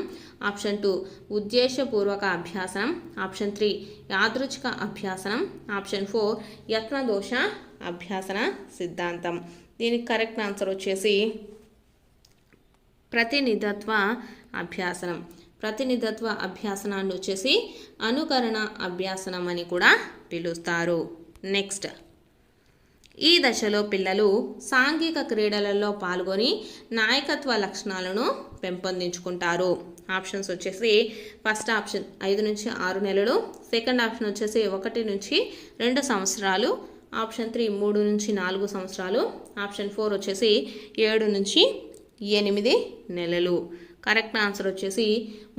ఆప్షన్ 2 ఉద్దేశపూర్వక అభ్యాసనం, ఆప్షన్ 3 యాదృచ్ఛిక అభ్యాసనం, ఆప్షన్ 4 యత్నదోష అభ్యాసన సిద్ధాంతం. దీనికి కరెక్ట్ ఆన్సర్ వచ్చేసి ప్రతినిధత్వ అభ్యాసనం. ప్రతినిధత్వ అభ్యాసనాన్ని వచ్చేసి అనుకరణ అభ్యాసనం అని కూడా పిలుస్తారు. నెక్స్ట్, ఈ దశలో పిల్లలు సాంఘిక క్రీడలలో పాల్గొని నాయకత్వ లక్షణాలను పెంపొందించుకుంటారు. ఆప్షన్స్ వచ్చేసి ఫస్ట్ ఆప్షన్ 5 నుంచి 6 నెలలు, సెకండ్ ఆప్షన్ వచ్చేసి 1 నుంచి 2 సంవత్సరాలు, ఆప్షన్ 3 3 నుంచి 4 సంవత్సరాలు, ఆప్షన్ 4 వచ్చేసి 7 నుంచి 8 నెలలు. కరెక్ట్ ఆన్సర్ వచ్చేసి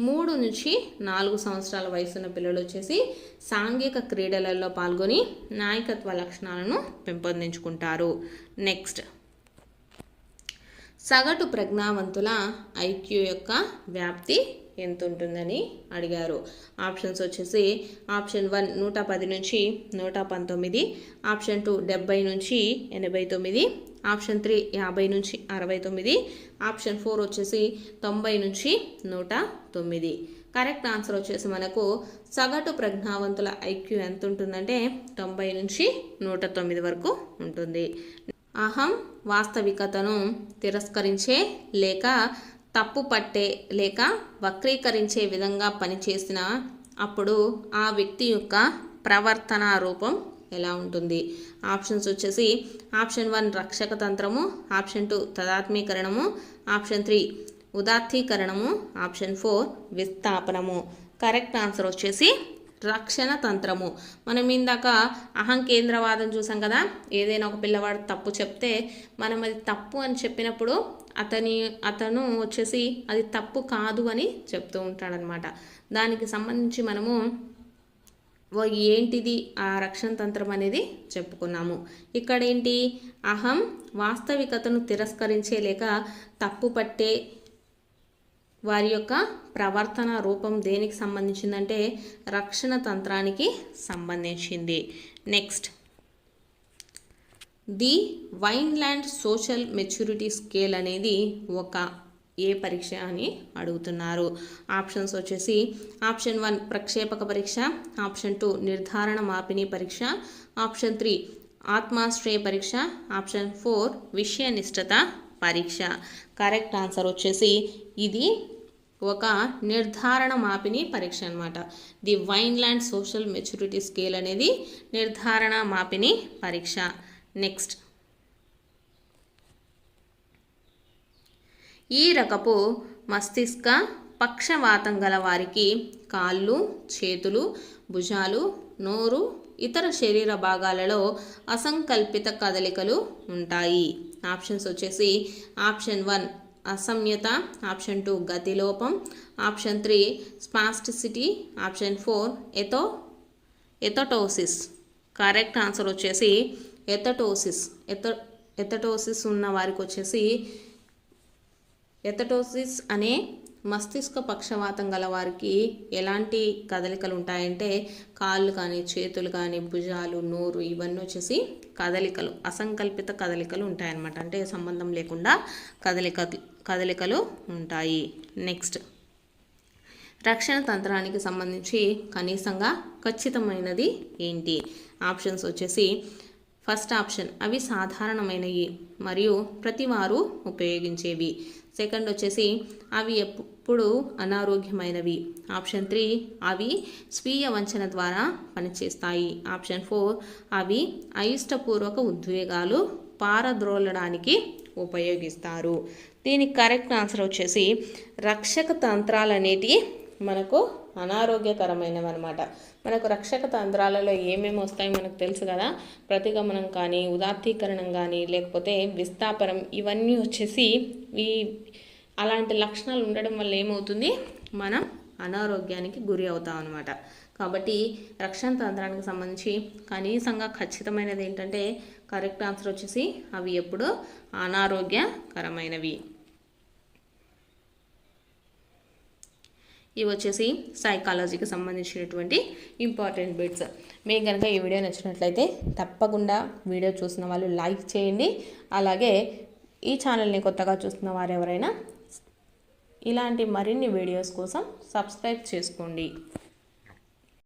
3 నుంచి 4 సంవత్సరాల వయసున్న పిల్లలు వచ్చేసి సాంఘిక క్రీడలలో పాల్గొని నాయకత్వ లక్షణాలను పెంపొందించుకుంటారు. నెక్స్ట్, సగటు ప్రజ్ఞావంతుల ఐక్యూ యొక్క వ్యాప్తి ఎంత ఉంటుందని అడిగారు. ఆప్షన్స్ వచ్చేసి ఆప్షన్ 1 110 నుంచి 119, ఆప్షన్ 2 70 నుంచి 89, ఆప్షన్ 3 50 నుంచి 69, ఆప్షన్ 4 వచ్చేసి 90 నుంచి 109. కరెక్ట్ ఆన్సర్ వచ్చేసి మనకు సగటు ప్రజ్ఞావంతుల ఐక్యూ ఎంత ఉంటుందంటే 90 నుంచి 109 వరకు ఉంటుంది. అహం వాస్తవికతను తిరస్కరించే లేక తప్పు పట్టే లేక వక్రీకరించే విధంగా పనిచేసిన అప్పుడు ఆ వ్యక్తి యొక్క ప్రవర్తన రూపం ఎలా ఉంటుంది. ఆప్షన్స్ వచ్చేసి ఆప్షన్ 1 రక్షక తంత్రము, ఆప్షన్ 2 తదాత్మీకరణము, ఆప్షన్ 3 ఉదాత్తీకరణము, ఆప్షన్ 4 విస్థాపనము. కరెక్ట్ ఆన్సర్ వచ్చేసి రక్షణ తంత్రము. మనం ఇందాక అహంకేంద్రవాదం చూసాం కదా, ఏదైనా ఒక పిల్లవాడు తప్పు చెప్తే మనం అది తప్పు అని చెప్పినప్పుడు అతను వచ్చేసి అది తప్పు కాదు అని చెప్తూ ఉంటాడనమాట. దానికి సంబంధించి మనము ఏంటిది ఆ రక్షణ తంత్రం అనేది చెప్పుకున్నాము. ఇక్కడ ఏంటి, అహం వాస్తవికతను తిరస్కరించే లేక తప్పు పట్టే వారి యొక్క ప్రవర్తన రూపం దేనికి సంబంధించిందంటే రక్షణ తంత్రానికి సంబంధించింది. Next, the Vineland social maturity scale అనేది ఏ పరీక్ష అని అడుగుతున్నారు. ఆప్షన్స్ వచ్చేసి ఆప్షన్ 1 ప్రక్షేపక పరీక్ష, ఆప్షన్ 2 నిర్ధారణ మాపిని పరీక్ష, ఆప్షన్ 3 ఆత్మాశ్రయ పరీక్ష, ఆప్షన్ 4 విషయనిష్టత పరీక్ష. కరెక్ట్ ఆన్సర్ వచ్చేసి ఇది ఒక నిర్ధారణ మాపిని పరీక్ష అనమాట. The Vineland social maturity scale అనేది నిర్ధారణ మాపిని పరీక్ష. నెక్స్ట్, ఈ రకపు మస్తిష్క పక్షవాతం గల వారికి కాళ్ళు, చేతులు, భుజాలు, నోరు, ఇతర శరీర భాగాలలో అసంకల్పిత కదలికలు ఉంటాయి. ఆప్షన్స్ వచ్చేసి ఆప్షన్ 1 అసమ్యత, ఆప్షన్ 2 గతిలోపం, option 3 spasticity, option 4 athetosis. Correct answer వచ్చేసి ఎథటోసిస్. ఎథటోసిస్ ఉన్న వారికి వచ్చేసి ఎథటోసిస్ అనే మస్తిష్క పక్షవాతం గల వారికి ఎలాంటి కదలికలు ఉంటాయంటే కాళ్ళు కానీ, చేతులు కానీ, భుజాలు, నోరు ఇవన్నీ వచ్చేసి కదలికలు, అసంకల్పిత కదలికలు ఉంటాయన్నమాట. అంటే సంబంధం లేకుండా కదలికలు ఉంటాయి. నెక్స్ట్, రక్షణ తంత్రానికి సంబంధించి కనీసంగా ఖచ్చితమైనది ఏంటి? ఆప్షన్స్ వచ్చేసి ఫస్ట్ ఆప్షన్ అవి సాధారణమైనవి మరియు ప్రతివారు ఉపయోగించేవి. సెకండ్ వచ్చేసి అవి ఎప్పుడు అనారోగ్యమైనవి. ఆప్షన్ 3 అవి స్వీయ వంచన ద్వారా పనిచేస్తాయి. ఆప్షన్ 4 అవి అయిష్టపూర్వక ఉద్వేగాలు పారద్రోలడానికి ఉపయోగిస్తారు. దీనికి కరెక్ట్ ఆన్సర్ వచ్చేసి రక్షక తంత్రాలు అనేటివి మనకు అనారోగ్యకరమైనవి అనమాట. మనకు రక్షక తంత్రాలలో ఏమేమి వస్తాయో మనకు తెలుసు కదా. ప్రతిగమనం కానీ, ఉదాత్తీకరణం కానీ, లేకపోతే విస్థాపనం, ఇవన్నీ వచ్చేసి అలాంటి లక్షణాలు ఉండడం వల్ల ఏమవుతుంది, మనం అనారోగ్యానికి గురి అవుతాం అనమాట. కాబట్టి రక్షణ తంత్రానికి సంబంధించి కనీసంగా ఖచ్చితమైనది ఏంటంటే కరెక్ట్ ఆన్సర్ వచ్చేసి అవి ఎప్పుడు అనారోగ్యకరమైనవి. ఇవి వచ్చేసి సైకాలజీకి సంబంధించినటువంటి ఇంపార్టెంట్ బిట్స్. మీకు కనుక ఈ వీడియో నచ్చినట్లయితే తప్పకుండా వీడియో చూసిన వాళ్ళు లైక్ చేయండి. అలాగే ఈ ఛానల్ని కొత్తగా చూస్తున్న వారు ఎవరైనా ఇలాంటి మరిన్ని వీడియోస్ కోసం సబ్స్క్రైబ్ చేసుకోండి.